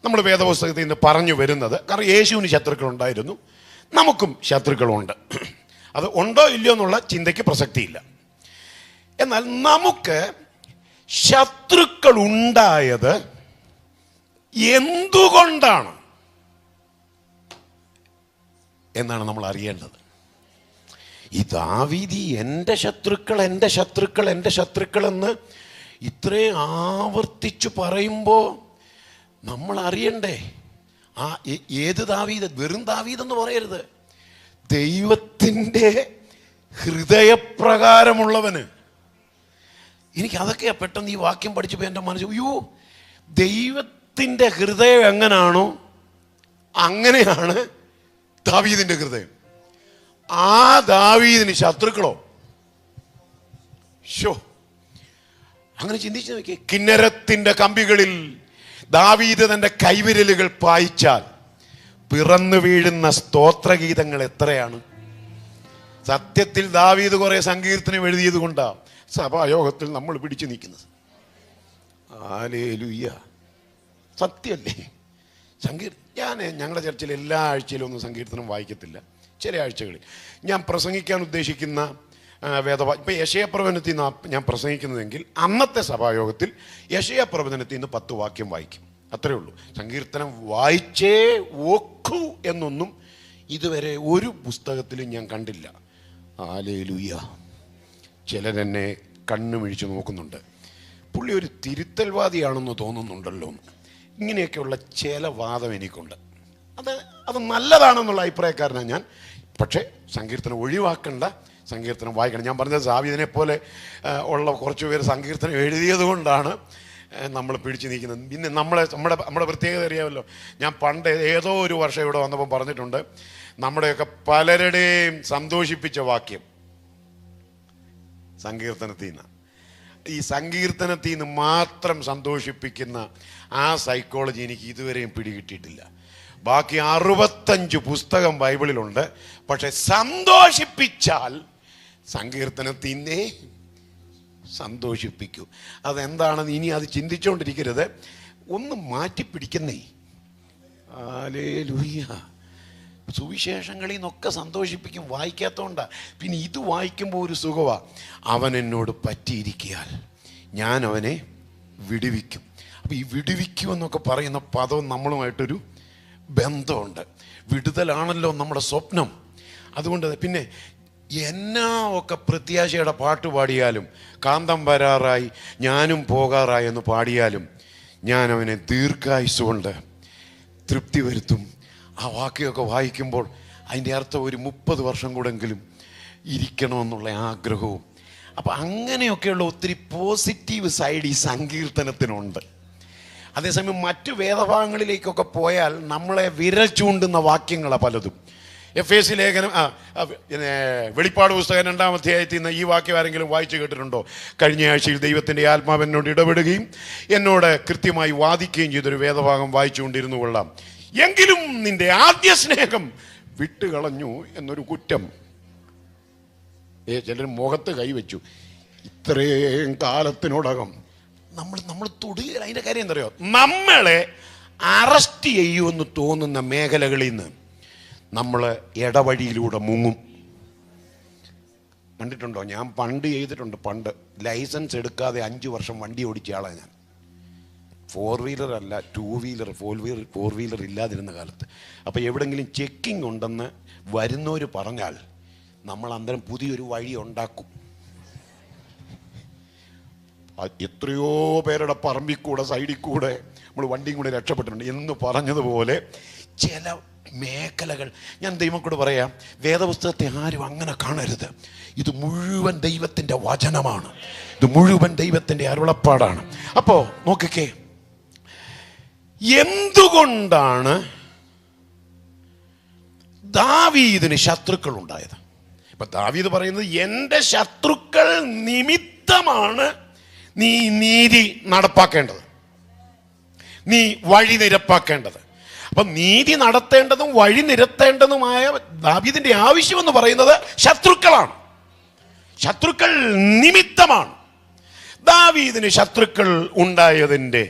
നമ്മൾ വേദപുസ്തകത്തിൽ നിന്ന് പറഞ്ഞു വരുന്നത്. കാരണം യേശുവിന് ശത്രുക്കൾ ഉണ്ടായിരുന്നു, നമുക്കും ശത്രുക്കളുണ്ട്. അത് ഉണ്ടോ ഇല്ലയോ എന്നുള്ള ചിന്തയ്ക്ക് പ്രസക്തിയില്ല. എന്നാൽ നമുക്ക് ശത്രുക്കൾ ഉണ്ടായത് എന്തുകൊണ്ടാണ് എന്നാണ് നമ്മൾ അറിയേണ്ടത്. ഈ ദാവീദ് എൻ്റെ ശത്രുക്കൾ എൻ്റെ ശത്രുക്കൾ എൻ്റെ ശത്രുക്കൾ എന്ന് ഇത്രയും ആവർത്തിച്ചു പറയുമ്പോൾ നമ്മൾ അറിയണ്ടേ, ഏത് ദാവീദ്? വെറും ദാവീദ് എന്ന് പറയരുത്, ദൈവത്തിൻ്റെ ഹൃദയപ്രകാരമുള്ളവന്. എനിക്ക് അതൊക്കെയാ പെട്ടെന്ന് ഈ വാക്യം പഠിച്ചപ്പോൾ എൻ്റെ മനസ്സ്, അയ്യോ, ദൈവത്തിൻ്റെ ഹൃദയം എങ്ങനാണോ അങ്ങനെയാണ് ദാവീദിൻ്റെ ഹൃദയം. ആ ദാവീദിന് ശത്രുക്കളോ? ഷോ, അങ്ങനെ ചിന്തിച്ചു നോക്കിയേ. കിന്നരത്തിന്റെ കമ്പികളിൽ ദാവീദ് തന്റെ കൈവിരലുകൾ പായിച്ചാൽ പിറന്നു വീഴുന്ന സ്തോത്രഗീതങ്ങൾ എത്രയാണ്. സത്യത്തിൽ ദാവീദ് കുറെ സങ്കീർത്തനം എഴുതിയത് കൊണ്ടാണ് സഭായോഗത്തിൽ നമ്മൾ പിടിച്ചു നിൽക്കുന്നത്. ഹല്ലേലൂയ, സത്യമല്ലേ? ഞങ്ങളുടെ ചർച്ചിൽ എല്ലാ ആഴ്ചയിലും ഒന്നും സങ്കീർത്തനം വായിക്കത്തില്ല. ചില ആഴ്ചകളിൽ ഞാൻ പ്രസംഗിക്കാൻ ഉദ്ദേശിക്കുന്ന ഇപ്പം യശയാപ്രവചനത്തിൽ നിന്ന് ഞാൻ പ്രസംഗിക്കുന്നതെങ്കിൽ അന്നത്തെ സഭായോഗത്തിൽ യശയാപ്രവചനത്തിൽ നിന്ന് 10 വാക്യം വായിക്കും, അത്രേ ഉള്ളൂ. സങ്കീർത്തനം വായിച്ചേ ഒക്കൂ എന്നൊന്നും ഇതുവരെ ഒരു പുസ്തകത്തിലും ഞാൻ കണ്ടില്ല. ഹല്ലേലൂയ. ചിലരെന്നെ കണ്ണുമിഴിച്ച് നോക്കുന്നുണ്ട്, പുള്ളി ഒരു തിരുത്തൽവാദിയാണെന്ന് തോന്നുന്നുണ്ടല്ലോ. ഇങ്ങനെയൊക്കെയുള്ള ചില വാദം എനിക്കുണ്ട്. അത് നല്ലതാണെന്നുള്ള അഭിപ്രായക്കാരനാണ് ഞാൻ. പക്ഷേ സങ്കീർത്തനം ഒഴിവാക്കേണ്ട, സങ്കീർത്തനം വായിക്കണം. ഞാൻ പറഞ്ഞത് ദാവീദിനെ പോലെ ഉള്ള കുറച്ച് പേര് സങ്കീർത്തനം എഴുതിയത് കൊണ്ടാണ് നമ്മൾ പിടിച്ചു നിൽക്കുന്നത്. പിന്നെ നമ്മുടെ പ്രത്യേകത അറിയാമല്ലോ. ഞാൻ പണ്ട് ഏതോ ഒരു വർഷം ഇവിടെ വന്നപ്പോൾ പറഞ്ഞിട്ടുണ്ട്, നമ്മുടെയൊക്കെ പലരുടെയും സന്തോഷിപ്പിച്ച വാക്യം സങ്കീർത്തനത്തിൽ നിന്ന്. ഈ സങ്കീർത്തനത്തിൽ നിന്ന് മാത്രം സന്തോഷിപ്പിക്കുന്ന ആ സൈക്കോളജി എനിക്ക് ഇതുവരെയും പിടികിട്ടിയിട്ടില്ല. ബാക്കി 65 പുസ്തകം ബൈബിളിലുണ്ട്. പക്ഷെ സന്തോഷിപ്പിച്ചാൽ സങ്കീർത്തനത്തിനെ സന്തോഷിപ്പിക്കൂ. അതെന്താണെന്ന് ഇനി അത് ചിന്തിച്ചുകൊണ്ടിരിക്കരുത്, ഒന്ന് മാറ്റിപ്പിടിക്കുന്നേ. ഹല്ലേലൂയ. സുവിശേഷങ്ങളിൽ നിന്നൊക്കെ സന്തോഷിപ്പിക്കും, വായിക്കാത്തതുകൊണ്ടാണ്. പിന്നെ ഇത് വായിക്കുമ്പോൾ ഒരു സുഖമാണ്. അവൻ എന്നോട് പറ്റിയിരിക്കിയാൽ ഞാൻ അവനെ വിടുവിക്കും. അപ്പം ഈ വിടുവിക്കുമെന്നൊക്കെ പറയുന്ന പദവും നമ്മളുമായിട്ടൊരു ബന്ധമുണ്ട്. വിടുതലാണല്ലോ നമ്മുടെ സ്വപ്നം. അതുകൊണ്ട് പിന്നെ എന്നാ ഒക്കെ പ്രത്യാശയുടെ പാട്ട് പാടിയാലും, കാന്തം വരാറായി ഞാനും പോകാറായി എന്ന് പാടിയാലും ഞാൻ അവനെ ദീർഘായുസ് കൊണ്ട് തൃപ്തി വരുത്തും. ആ വാക്യമൊക്കെ വായിക്കുമ്പോൾ അതിൻ്റെ അർത്ഥം ഒരു 30 വർഷം കൂടെങ്കിലും ഇരിക്കണമെന്നുള്ള ആഗ്രഹവും. അപ്പം അങ്ങനെയൊക്കെയുള്ള ഒത്തിരി പോസിറ്റീവ് സൈഡ് ഈ സങ്കീർത്തനത്തിനുണ്ട്. അതേസമയം മറ്റു വേദഭാഗങ്ങളിലേക്കൊക്കെ പോയാൽ നമ്മളെ വിരൽ ചൂണ്ടുന്ന വാക്യങ്ങളാണ് പലതും. എഫ് ലേഖനം, വെളിപ്പാട് പുസ്തകം 2-ാം അധ്യായത്തിൽ നിന്ന് ഈ വാക്യം ആരെങ്കിലും വായിച്ചു കേട്ടിട്ടുണ്ടോ? കഴിഞ്ഞ ആഴ്ചയിൽ ദൈവത്തിൻ്റെ ആത്മാവ് എന്നോട് ഇടപെടുകയും എന്നോട് കൃത്യമായി വാദിക്കുകയും ചെയ്തൊരു വേദഭാഗം വായിച്ചുകൊണ്ടിരുന്നു കൊള്ളാം. എങ്കിലും നിന്റെ ആദ്യ സ്നേഹം വിട്ടുകളഞ്ഞു എന്നൊരു കുറ്റം. ചിലർ മുഖത്ത് കൈവച്ചു. ഇത്രയും കാലത്തിനോടകം നമ്മൾ തൊടുകയില്ല. അതിൻ്റെ കാര്യം എന്താ പറയുക? നമ്മളെ അറസ്റ്റ് ചെയ്യുമെന്ന് തോന്നുന്ന മേഖലകളിൽ നിന്ന് നമ്മൾ ഇടവഴിയിലൂടെ മുങ്ങും. കണ്ടിട്ടുണ്ടോ? ഞാൻ പണ്ട് ചെയ്തിട്ടുണ്ട്. പണ്ട് ലൈസൻസ് എടുക്കാതെ 5 വർഷം വണ്ടി ഓടിച്ച ആളാണ് ഞാൻ. 4 വീലർ അല്ല, 2 വീലർ, 4 വീലർ ഇല്ലാതിരുന്ന കാലത്ത്. അപ്പോൾ എവിടെങ്കിലും ചെക്കിംഗ് ഉണ്ടെന്ന് വരുന്നവർ പറഞ്ഞാൽ നമ്മൾ അന്നേരം പുതിയൊരു വഴി ഉണ്ടാക്കും. എത്രയോ പേരുടെ പറമ്പിൽ കൂടെ സൈഡിൽ കൂടെ നമ്മൾ വണ്ടിയും കൂടെ രക്ഷപ്പെട്ടിട്ടുണ്ട്. എന്ന് പറഞ്ഞതുപോലെ ചില മേഖലകൾ ഞാൻ ദൈവം കൂടെ പറയാം, വേദപുസ്തകത്തെ ആരും അങ്ങനെ കാണരുത്. ഇത് മുഴുവൻ ദൈവത്തിൻ്റെ വചനമാണ്, ഇത് മുഴുവൻ ദൈവത്തിൻ്റെ അരുളപ്പാടാണ്. അപ്പോൾ നോക്കിക്കേ, എന്തുകൊണ്ടാണ് ദാവീദിന് ശത്രുക്കൾ ഉണ്ടായത്? ഇപ്പൊ ദാവീദ് പറയുന്നത്, എൻ്റെ ശത്രുക്കൾ നിമിത്തമാണ് നീ നീതി നടപ്പാക്കേണ്ടത്, നീ വഴി നിരപ്പാക്കേണ്ടത്. അപ്പൊ നീതി നടത്തേണ്ടതും വഴി നിരത്തേണ്ടതുമായ ദാവീദിന്റെ ആവശ്യമെന്ന് പറയുന്നത് ശത്രുക്കളാണ്, ശത്രുക്കൾ നിമിത്തമാണ്. ദാവീദിന് ശത്രുക്കൾ ഉണ്ടായതിൻ്റെ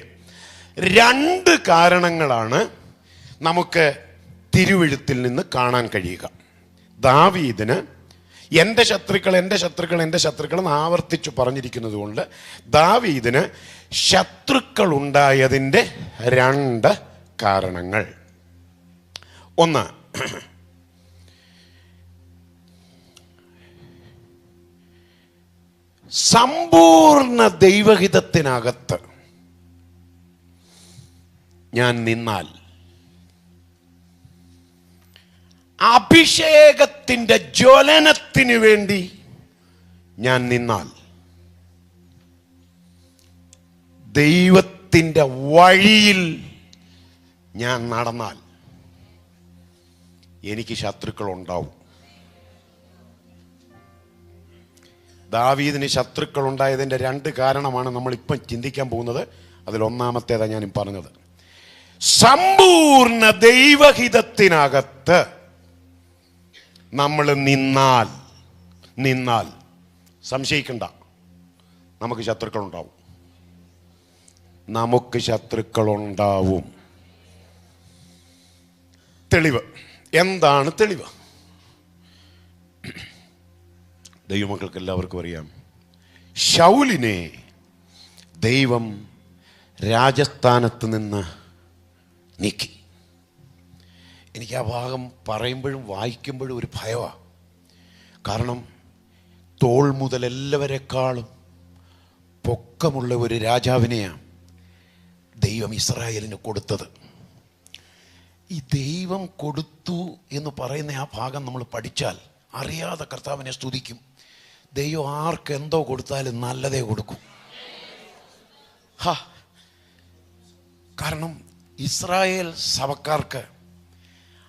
2 കാരണങ്ങളാണ് നമുക്ക് തിരുവെഴുത്തിൽ നിന്ന് കാണാൻ കഴിയുക. ദാവീദിന് എൻ്റെ ശത്രുക്കൾ, എൻ്റെ ശത്രുക്കൾ, എൻ്റെ ശത്രുക്കൾ എന്ന് ആവർത്തിച്ചു പറഞ്ഞിരിക്കുന്നത് കൊണ്ട് ദാവീദിന് ശത്രുക്കൾ ഉണ്ടായതിൻ്റെ 2 കാരണങ്ങൾ. 1, സമ്പൂർണ്ണ ദൈവഹിതത്തിനകത്ത് ഞാൻ നിന്നാൽ, അഭിഷേകത്തിൻ്റെ ജ്വലനത്തിന് വേണ്ടി ഞാൻ നിന്നാൽ, ദൈവത്തിൻ്റെ വഴിയിൽ ഞാൻ നടന്നാൽ എനിക്ക് ശത്രുക്കൾ ഉണ്ടാവും. ദാവീദിന് ശത്രുക്കൾ ഉണ്ടായതിൻ്റെ 2 കാരണമാണ് നമ്മളിപ്പം ചിന്തിക്കാൻ പോകുന്നത്. അതിൽ ഒന്നാമത്തേതാണ് ഞാൻ പറഞ്ഞത്. സമ്പൂർണ്ണ ദൈവഹിതത്തിനകത്ത് നമ്മൾ നിന്നാൽ സംശയിക്കണ്ട, നമുക്ക് ശത്രുക്കൾ ഉണ്ടാവും. നമുക്ക് ശത്രുക്കൾ ഉണ്ടാവും. തെളിവ് എന്താണ്? തെളിവ് ദൈവമക്കൾക്ക് എല്ലാവർക്കും അറിയാം. ശൗലിനെ ദൈവം രാജസ്ഥാനത്ത് നിന്ന് നീക്കി. എനിക്ക് ആ ഭാഗം പറയുമ്പോഴും വായിക്കുമ്പോഴും ഒരു ഭയമാണ്. കാരണം തോൾ മുതൽ എല്ലാവരെക്കാളും പൊക്കമുള്ള ഒരു രാജാവിനെയാണ് ദൈവം ഇസ്രായേലിന് കൊടുത്തത്. ഈ ദൈവം കൊടുത്തു എന്ന് പറയുന്ന ആ ഭാഗം നമ്മൾ പഠിച്ചാൽ അറിയാതെ കർത്താവിനെ സ്തുതിക്കും. ദൈവം ആർക്ക് എന്തോ കൊടുത്താലും നല്ലതേ കൊടുക്കും. കാരണം ഇസ്രായേൽ സഭക്കാർക്ക്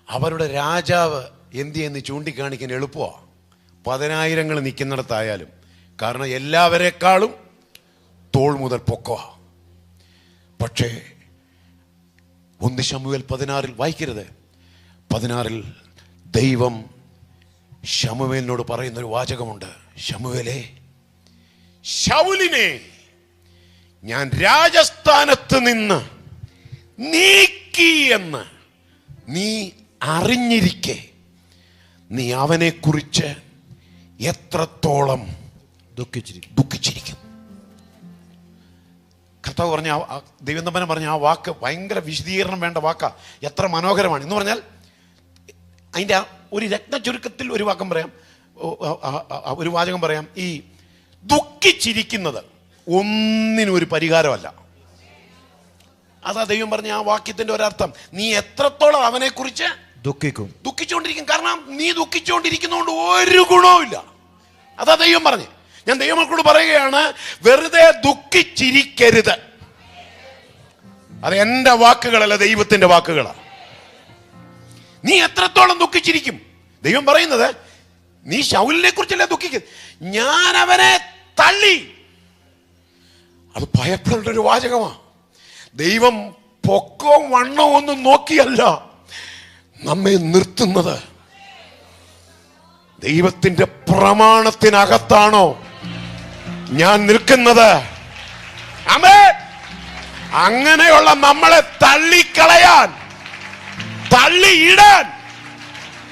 അവരുടെ രാജാവ് എന്തിയെന്ന് ചൂണ്ടിക്കാണിക്കാൻ എളുപ്പമാണ്. 10,000 നിൽക്കുന്നിടത്തായാലും. കാരണം എല്ലാവരെക്കാളും തോൾ മുതൽ പൊക്കമാണ്. പക്ഷേ 1 ശമൂവേൽ 16 വായിക്കരുത്. 16 ദൈവം ശമൂവേലിനോട് പറയുന്നൊരു വാചകമുണ്ട്. ശമൂവേലേ, ശൗലിനെ ഞാൻ രാജസ്ഥാനത്ത് നിന്ന് നീക്കി എന്ന് നീ അറിഞ്ഞിരിക്കെ നീ അവനെക്കുറിച്ച് എത്രത്തോളം ദുഃഖിച്ചിരിക്കും. കർത്താവ് പറഞ്ഞ ദൈവം തമ്പനെ പറഞ്ഞ ആ വാക്ക് ഭയങ്കര വിശദീകരണം വേണ്ട വാക്കാ. എത്ര മനോഹരമാണ് എന്ന് പറഞ്ഞാൽ, അതിൻ്റെ ഒരു രത്ന ചുരുക്കത്തിൽ ഒരു വാക്കം പറയാം, ഒരു വാചകം പറയാം. ഈ ദുഃഖിച്ചിരിക്കുന്നത് ഒന്നിനും ഒരു പരിഹാരമല്ല. അതാ ദൈവം പറഞ്ഞ ആ വാക്യത്തിന്റെ ഒരർത്ഥം. നീ എത്രത്തോളം അവനെക്കുറിച്ച് ദുഃഖിച്ചുകൊണ്ടിരിക്കും. കാരണം നീ ദുഃഖിച്ചുകൊണ്ടിരിക്കുന്നതുകൊണ്ട് ഒരു ഗുണവും ഇല്ല. അതാ ദൈവം പറഞ്ഞു. ഞാൻ ദൈവമക്കളോട് പറയുകയാണ്, വെറുതെ ദുഃഖിച്ചിരിക്കരുത്. അത് എൻ്റെ വാക്കുകളല്ല, ദൈവത്തിന്റെ വാക്കുകളാണ്. നീ എത്രത്തോളം ദുഃഖിച്ചിരിക്കും? ദൈവം പറയുന്നത്, നീ ശൗലിനെ കുറിച്ചല്ല ദുഃഖിക്കുന്നത്, ഞാൻ അവനെ തള്ളി. അത് ഭയപ്പെടേണ്ട ഒരു വാചകമാണ്. ദൈവം പൊക്കവും വണ്ണവും ഒന്നും നോക്കിയല്ല നമ്മെ നിർത്തുന്നത്. ദൈവത്തിന്റെ പ്രമാണത്തിനകത്താണോ ഞാൻ നിൽക്കുന്നത്? ആമേൻ. അങ്ങനെയുള്ള നമ്മളെ തള്ളിക്കളയാൻ, തള്ളിയിടാൻ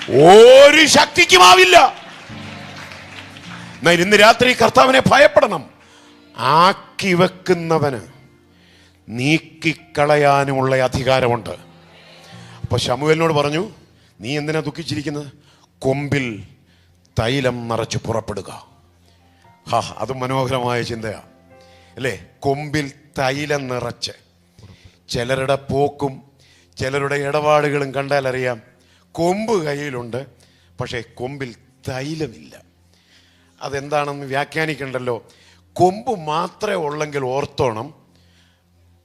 ഒരു ശക്തിക്കുമാവില്ല. എന്നാൽ ഇന്ന് രാത്രി കർത്താവിനെ ഭയപ്പെടണം. ആക്കി വെക്കുന്നവന് നീക്കിക്കളയാനുമുള്ള അധികാരമുണ്ട്. അപ്പൊ ശമൂവേലിനോട് പറഞ്ഞു, നീ എന്തിനാ ദുഃഖിച്ചിരിക്കുന്നത്? കൊമ്പിൽ തൈലം നിറച്ച് പുറപ്പെടുക. അത് മനോഹരമായ ചിന്തയാ അല്ലേ? കൊമ്പിൽ തൈലം നിറച്ച്. ചിലരുടെ പോക്കും ചിലരുടെ ഇടപാടുകളും കണ്ടാൽ അറിയാം, കൊമ്പ് കയ്യിലുണ്ട്, പക്ഷേ കൊമ്പിൽ തൈലമില്ല. അതെന്താണെന്ന് വ്യാഖ്യാനിക്കണ്ടല്ലോ. കൊമ്പ് മാത്രമേ ഉള്ളെങ്കിൽ ഓർത്തോണം,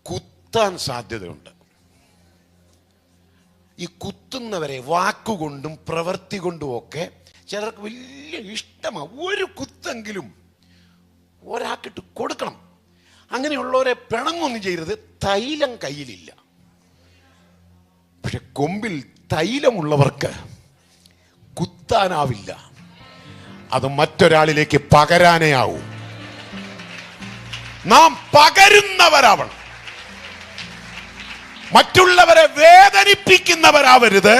കുത്താൻ സാധ്യതയുണ്ട്. ഈ കുത്തുന്നവരെ വാക്കുകൊണ്ടും പ്രവൃത്തി കൊണ്ടും ഒക്കെ ചിലർക്ക് വലിയ ഇഷ്ടമാണ്. ഒരു കുത്തെങ്കിലും ഒരാക്കിട്ട് കൊടുക്കണം. അങ്ങനെയുള്ളവരെ പിണങ്ങൊന്നും ചെയ്യരുത്. തൈലം കയ്യിലില്ല, പക്ഷെ കൊമ്പിൽ തൈലമുള്ളവർക്ക് കുത്താനാവില്ല. അത് മറ്റൊരാളിലേക്ക് പകരാനേ ആവൂ. നാം പകരുന്നവരാവണം, മറ്റുള്ളവരെ വേദനിപ്പിക്കുന്നവരാവരുത്.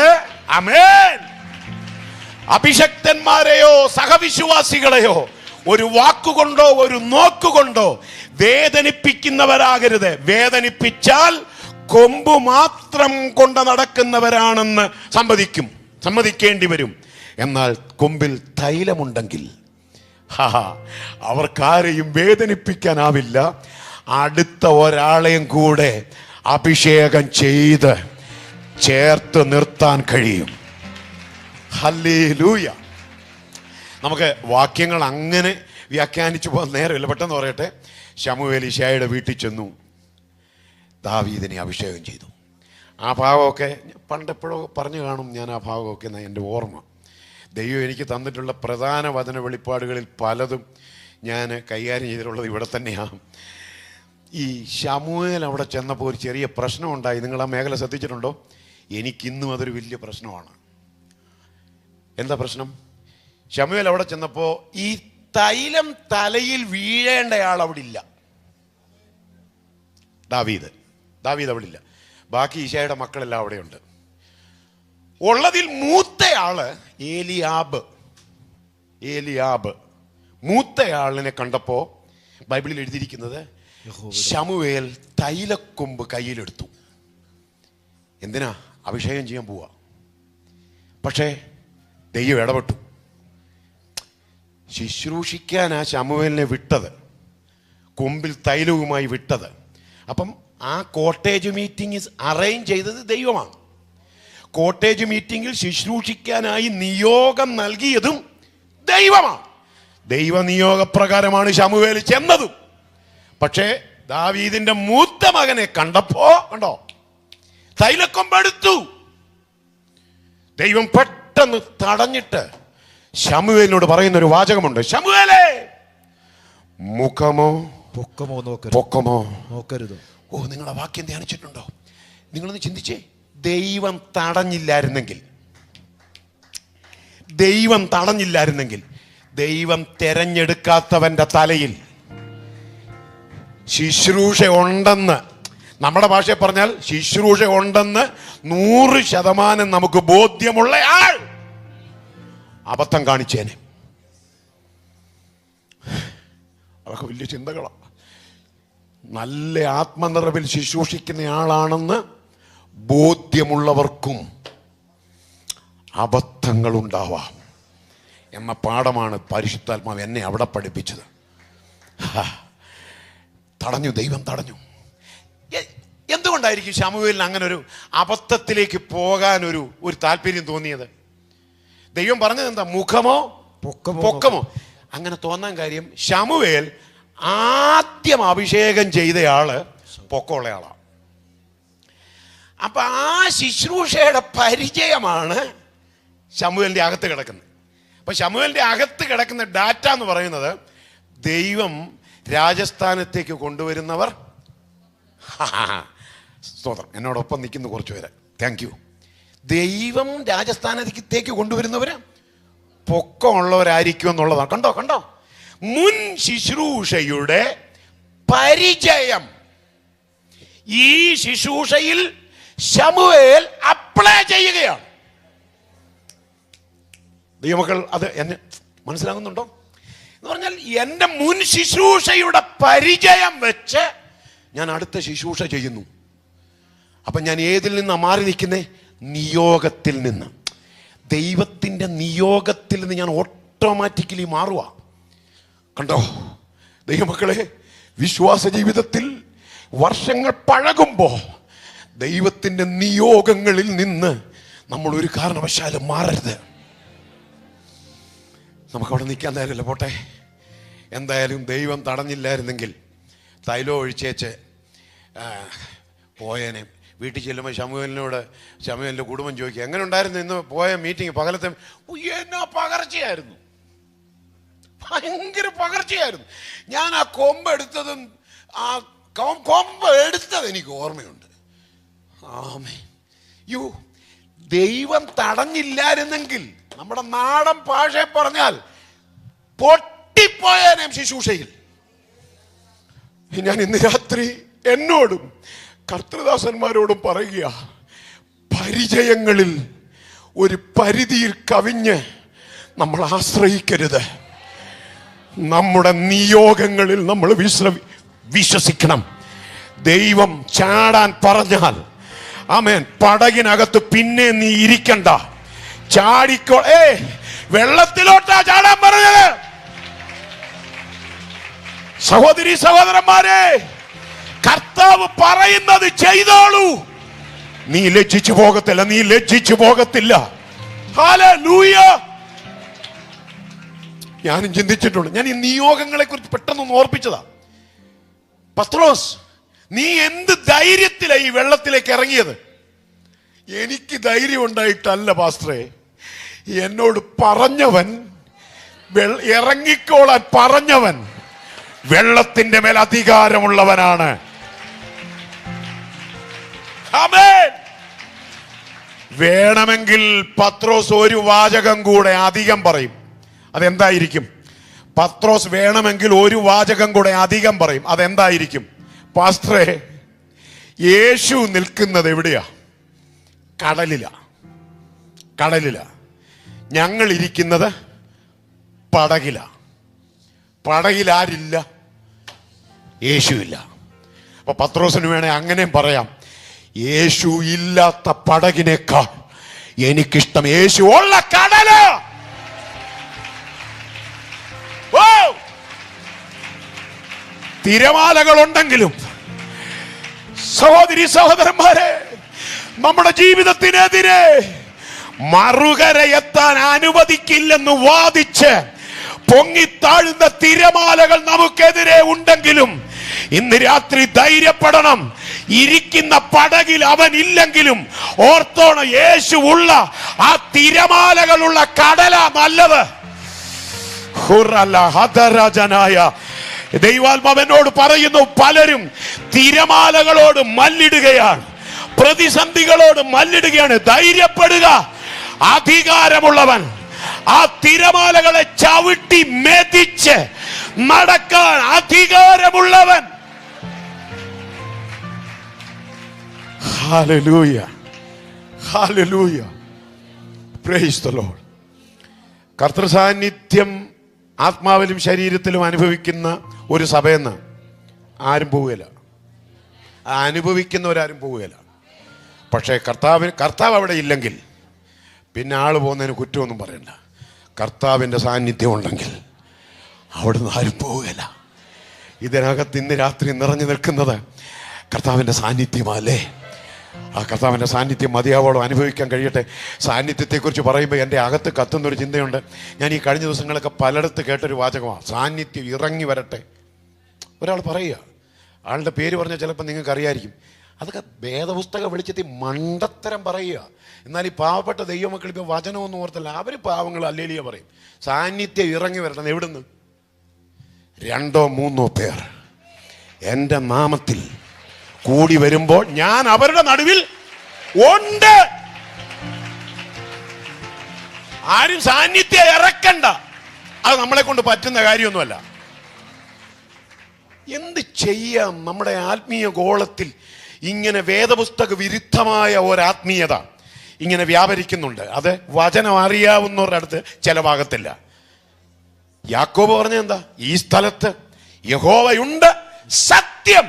ആമേൻ. അഭിഷക്തന്മാരെയോ സഹവിശ്വാസികളെയോ ഒരു വാക്കുകൊണ്ടോ ഒരു നോക്കുകൊണ്ടോ വേദനിപ്പിക്കുന്നവരാകരുത്. വേദനിപ്പിച്ചാൽ കൊമ്പ് മാത്രം കൊണ്ട് നടക്കുന്നവരാണെന്ന് സമ്മതിക്കേണ്ടി വരും. എന്നാൽ കൊമ്പിൽ തൈലമുണ്ടെങ്കിൽ അവർക്കാരെയും വേദനിപ്പിക്കാനാവില്ല. അടുത്ത ഒരാളെയും കൂടെ അഭിഷേകം ചെയ്ത് ചേർത്ത് നിർത്താൻ കഴിയും. ഹല്ലേലൂയ. നമുക്ക് വാക്യങ്ങൾ അങ്ങനെ വ്യാഖ്യാനിച്ചു പോകാൻ നേരമില്ല, പെട്ടെന്ന് പറയട്ടെ. ശമൂവേൽ ഇശായിയുടെ വീട്ടിൽ ചെന്നു, ദാവീദിനെ അഭിഷേകം ചെയ്തു. ആ ഭാഗമൊക്കെ പണ്ടെപ്പോഴോ പറഞ്ഞു കാണും ഞാൻ. ആ ഭാഗമൊക്കെ എൻ്റെ ഓർമ്മ. ദൈവം എനിക്ക് തന്നിട്ടുള്ള പ്രധാന വചന വെളിപ്പാടുകളിൽ പലതും ഞാൻ കൈകാര്യം ചെയ്തിട്ടുള്ളത് ഇവിടെ തന്നെയാണ്. ഈ ശമൂവേൽ അവിടെ ചെന്നപ്പോൾ ഒരു ചെറിയ പ്രശ്നമുണ്ടായി. നിങ്ങൾ ആ മേഖല ശ്രദ്ധിച്ചിട്ടുണ്ടോ? എനിക്കിന്നും അതൊരു വലിയ പ്രശ്നമാണ്. എന്താ പ്രശ്നം? ശമൂവേൽ അവിടെ ചെന്നപ്പോൾ ഈ തൈലം തലയിൽ വീഴേണ്ടയാൾ അവിടെ ഇല്ല. ദാവീദ് അവിടെ ഇല്ല. ബാക്കി ഈശായുടെ മക്കളെല്ലാം അവിടെയുണ്ട്. ഉള്ളതിൽ മൂത്തയാള് ഏലിയാബ് മൂത്തയാളിനെ കണ്ടപ്പോ ബൈബിളിൽ എഴുതിയിരിക്കുന്നത് ശമൂവേൽ തൈലക്കൊമ്പ് കയ്യിലെടുത്തു. എന്തിനാ? അഭിഷേകം ചെയ്യാൻ പോവാ. പക്ഷേ ദൈവം ഇടപെട്ടു. ശുശ്രൂഷിക്കാനാ ശമൂവേലിനെ വിട്ടത്, കൊമ്പിൽ തൈലവുമായി വിട്ടത്. അപ്പം ആ കോട്ടേജ് മീറ്റിംഗ് അറേഞ്ച് ചെയ്തത് ദൈവമാണ്. കോട്ടേജ് മീറ്റിംഗിൽ ശുശ്രൂഷിക്കാനായി നിയോഗം നൽകിയതും ദൈവമാണ്. ദൈവ നിയോഗപ്രകാരമാണ് ശമൂവേൽ ചെന്നതും. പക്ഷേ ദാവീദിന്റെ മൂത്ത മകനെ കണ്ടപ്പോ കണ്ടോ, തൈലക്കൊമ്പെടുത്തു. ദൈവം പെട്ടെന്ന് തടഞ്ഞിട്ട് ശമൂവേലിനോട് പറയുന്ന ഒരു വാചകമുണ്ട്. ശമൂവേലേ, മുഖമോ പൊക്കമോ നോക്കരുത്. ഓ, നിങ്ങളെ വാക്യം ധ്യാനിച്ചിട്ടുണ്ടോ? നിങ്ങളൊന്ന് ചിന്തിച്ചേ. ദൈവം തടഞ്ഞില്ലായിരുന്നെങ്കിൽ, ദൈവം തെരഞ്ഞെടുക്കാത്തവന്റെ തലയിൽ ശുശ്രൂഷ ഉണ്ടെന്ന്, നമ്മുടെ ഭാഷയിൽ പറഞ്ഞാൽ ശുശ്രൂഷ ഉണ്ടെന്ന് 100% നമുക്ക് ബോധ്യമുള്ള ആൾ അബദ്ധം കാണിച്ചേനെ. അതൊക്കെ വലിയ ചിന്തകളാണ്. നല്ല ആത്മനിറവിൽ ശുശ്രൂഷിക്കുന്ന ആളാണെന്ന് ബോധ്യമുള്ളവർക്കും അബദ്ധങ്ങൾ ഉണ്ടാവാം എന്ന പാഠമാണ് പരിശുദ്ധാത്മാവ് എന്നെ അവിടെ പഠിപ്പിച്ചത്. ദൈവം തടഞ്ഞു. എന്തുകൊണ്ടായിരിക്കും ശമൂവേലിന് അങ്ങനെ ഒരു അബദ്ധത്തിലേക്ക് പോകാൻ ഒരു താല്പര്യം തോന്നിയത്? ദൈവം പറഞ്ഞത് എന്താ? മുഖമോ പൊക്കമോ. അങ്ങനെ തോന്നാൻ കാര്യം, ശമൂവേൽ ആദ്യം അഭിഷേകം ചെയ്തയാള് പൊക്കമുള്ള ആളാണ്. അപ്പൊ ആ ശുശ്രൂഷയുടെ പരിചയമാണ് ശമൂവേലിന്റെ അകത്ത് കിടക്കുന്നത്. അപ്പൊ ശമൂവേലിന്റെ അകത്ത് കിടക്കുന്ന ഡാറ്റ എന്ന് പറയുന്നത്, ദൈവം രാജസ്ഥാനത്തേക്ക് കൊണ്ടുവരുന്നവർ, സ്തോത്രം, എന്നോടൊപ്പം നിൽക്കുന്ന കുറച്ച് പേര്, താങ്ക് യു. ദൈവം രാജസ്ഥാനത്തേക്ക് കൊണ്ടുവരുന്നവര് പൊക്കമുള്ളവരായിരിക്കും എന്നുള്ളതാണ്. കണ്ടോ മുൻ ശുശ്രൂഷയുടെ പരിചയം ഈ ശുശ്രൂഷയിൽ ശമൂവേൽ അപ്ലൈ ചെയ്യുകയാണ്. ദൈവമക്കൾ അത് എന്നെ മനസ്സിലാകുന്നുണ്ടോ എന്ന് പറഞ്ഞാൽ എൻ്റെ മുൻ ശുശ്രൂഷയുടെ പരിചയം വെച്ച് ഞാൻ അടുത്ത ശുശ്രൂഷ ചെയ്യുന്നു. അപ്പം ഞാൻ ഏതിൽ നിന്നാണ് മാറി നിൽക്കുന്നേ? നിയോഗത്തിൽ നിന്ന്. ദൈവത്തിൻ്റെ നിയോഗത്തിൽ നിന്ന് ഞാൻ ഓട്ടോമാറ്റിക്കലി മാറുക. കണ്ടോ ദൈവമക്കളെ, വിശ്വാസ ജീവിതത്തിൽ വർഷങ്ങൾ പഴകുമ്പോൾ ദൈവത്തിൻ്റെ നിയോഗങ്ങളിൽ നിന്ന് നമ്മൾ ഒരു കാരണവശാലും മാറരുത്. നമുക്കവിടെ നിൽക്കാൻ നേരമില്ല, പോട്ടെ. എന്തായാലും ദൈവം തടഞ്ഞില്ലായിരുന്നെങ്കിൽ തൈലം ഒഴിച്ചേച്ച് പോയേനെ. വീട്ടിൽ ചെല്ലുമ്പോൾ ശമൂവേലിൻ്റെ കുടുംബം ചോദിക്കുക, എങ്ങനെ ഉണ്ടായിരുന്നു ഇന്ന് പോയ മീറ്റിംഗ്? പകലത്തെ എന്നാ പകർച്ചയായിരുന്നു, ഭയങ്കര പകർച്ചയായിരുന്നു. ഞാൻ ആ കൊമ്പ് എടുത്തത് എനിക്ക് ഓർമ്മയുണ്ട്. ആമേൻ. ദൈവം തടഞ്ഞില്ലായിരുന്നെങ്കിൽ നമ്മുടെ നാടൻ ഭാഷ പറഞ്ഞാൽ പൊട്ടിപ്പോയാനേം ശുശ്രൂഷയിൽ. ഞാൻ ഇന്ന് രാത്രി എന്നോടും കർത്തൃദാസന്മാരോടും പറയുക, പരിചയങ്ങളിൽ ഒരു പരിധിയിൽ കവിഞ്ഞ് നമ്മൾ ആശ്രയിക്കരുത്. നമ്മുടെ നിയോഗങ്ങളിൽ നമ്മൾ വിശ്വസിക്കണം. ദൈവം ചാടാൻ പറഞ്ഞാൽ ആമേൻ, പടകിനകത്ത് പിന്നെ നീ ഇരിക്കണ്ട, ചാടിക്കോ. വെള്ളത്തിലോട്ടാ ചാടാൻ പറഞ്ഞത്. സഹോദരി സഹോദരന്മാരെ, കർത്താവ് പറയുന്നത് ചെയ്തോളൂ. നീ ലജ്ജിച്ചു പോകത്തില്ല, നീ ലജ്ജിച്ചു പോകത്തില്ല. ഹല്ലേലൂയ. ഞാനും ചിന്തിച്ചിട്ടുണ്ട്. ഞാൻ ഈ നിയോഗങ്ങളെ കുറിച്ച് പെട്ടെന്ന് ഓർപ്പിച്ചതാ. പത്രോസ്, നീ എന്ത് ധൈര്യത്തിലാണ് ഈ വെള്ളത്തിലേക്ക് ഇറങ്ങിയത്? എനിക്ക് ധൈര്യം ഉണ്ടായിട്ടല്ല പാസ്റ്ററെ, എന്നോട് പറഞ്ഞവൻ, ഇറങ്ങിക്കോളാൻ പറഞ്ഞവൻ വെള്ളത്തിന്റെ മേൽ അധികാരമുള്ളവനാണ്. ആമേൻ. വേണമെങ്കിൽ പത്രോസ് ഒരു വാചകം കൂടെ അധികം പറയും. അതെന്തായിരിക്കും? പത്രോസ് വേണമെങ്കിൽ ഒരു വാചകം കൂടെ അധികം പറയും. അതെന്തായിരിക്കും? പാസ്റ്ററെ, യേശു നിൽക്കുന്നത് എവിടെയാ? കടലിലാ. ഞങ്ങൾ ഇരിക്കുന്നത് പടകിലാ. പടകിലാരില്ല? യേശുവില്ല. അപ്പൊ പത്രോസിന് വേണേ അങ്ങനെയും പറയാം, യേശു ഇല്ലാത്ത പടകിനേക്കാൾ എനിക്കിഷ്ടം യേശു ഉള്ള കടല്. തിരമാലകൾ ഉണ്ടെങ്കിലും സഹോദരി സഹോദരന്മാരെ, നമ്മുടെ ജീവിതത്തിനെതിരെ മറുകരയെത്താൻ അനുവദിക്കില്ലെന്ന് വാദിച്ച് പൊങ്ങിത്താഴുന്ന തിരമാലകൾ നമുക്കെതിരെ ഉണ്ടെങ്കിലും ഇന്ന് രാത്രി ധൈര്യപ്പെടണം. ഇരിക്കുന്ന പടകിൽ അവൻ ഇല്ലെങ്കിലും ഓർത്തോണം, യേശു ഉള്ള ആ തിരമാലകളുള്ള കടലാ നല്ലത്. ദൈവാത്മാവനോട് പറയുന്നു, പലരും തിരമാലകളോട് മല്ലിടുകയാണ്, പ്രതിസന്ധികളോട് മല്ലിടുകയാണ്. ധൈര്യപ്പെടുക. അധികാരമുള്ളവൻ ആ തിരമാലകളെ ചവിട്ടി മെതിച്ച് നടക്കാൻ അധികാരമുള്ളവൻ. Hallelujah, hallelujah, praise the Lord. കർത്തൃ സാന്നിധ്യം ആത്മാവിലും ശരീരത്തിലും അനുഭവിക്കുന്ന ഒരു സഭയെന്ന് ആരും പോവുകയില്ല, അനുഭവിക്കുന്നവരാരും പോവുകയില്ല. പക്ഷേ കർത്താവ് അവിടെ ഇല്ലെങ്കിൽ പിന്നെ ആള് പോകുന്നതിന് കുറ്റമൊന്നും പറയണ്ട. കർത്താവിൻ്റെ സാന്നിധ്യം ഉണ്ടെങ്കിൽ അവിടുന്ന് ആരും പോവുകയില്ല. ഇതിനകത്ത് ഇന്ന് രാത്രി നിറഞ്ഞു നിൽക്കുന്നത് കർത്താവിൻ്റെ സാന്നിധ്യമല്ലേ? ആ കർത്താവിൻ്റെ സാന്നിധ്യം മതിയാവോളം അനുഭവിക്കാൻ കഴിയട്ടെ. സാന്നിധ്യത്തെക്കുറിച്ച് പറയുമ്പോൾ എൻ്റെ അകത്ത് കത്തുന്നൊരു ചിന്തയുണ്ട്. ഞാൻ ഈ കഴിഞ്ഞ ദിവസങ്ങളൊക്കെ പലയിടത്ത് കേട്ടൊരു വാചകമാണ്, സാന്നിധ്യം ഇറങ്ങി വരട്ടെ. ഒരാൾ പറയുക, ആളുടെ പേര് പറഞ്ഞാൽ ചിലപ്പോൾ നിങ്ങൾക്ക് അറിയായിരിക്കും. അതൊക്കെ വേദപുസ്തക വെളിച്ചത്തിൽ മണ്ടത്തരം പറയുക. എന്നാൽ ഈ പാവപ്പെട്ട ദൈവമക്കൾ ഇപ്പോൾ വചനമൊന്നും ഓർത്തല്ല, അവർ പാവങ്ങൾ അല്ലേലിയ പറയും. സാന്നിധ്യം ഇറങ്ങി വരണം. എവിടുന്ന്? 2-3 പേർ എൻ്റെ നാമത്തിൽ കൂടി വരുമ്പോൾ ഞാൻ അവരുടെ നടുവിൽ ഉണ്ട്. ആരും സാന്നിധ്യം ഇറക്കണ്ട. അത് നമ്മളെ കൊണ്ട് പറ്റുന്ന കാര്യമൊന്നുമല്ല. എന്ത് ചെയ്യാം? നമ്മുടെ ആത്മീയ ഗോളത്തിൽ ഇങ്ങനെ വേദപുസ്തക വിരുദ്ധമായ ഒരാത്മീയത ഇങ്ങനെ വ്യാപരിക്കുന്നുണ്ട്. അത് വചനം അറിയാവുന്നവരുടെ അടുത്ത് ചിലവാകത്തില്ല. യാക്കോബ് പറഞ്ഞത് എന്താ? ഈ സ്ഥലത്ത് യഹോവയുണ്ട്, സത്യം,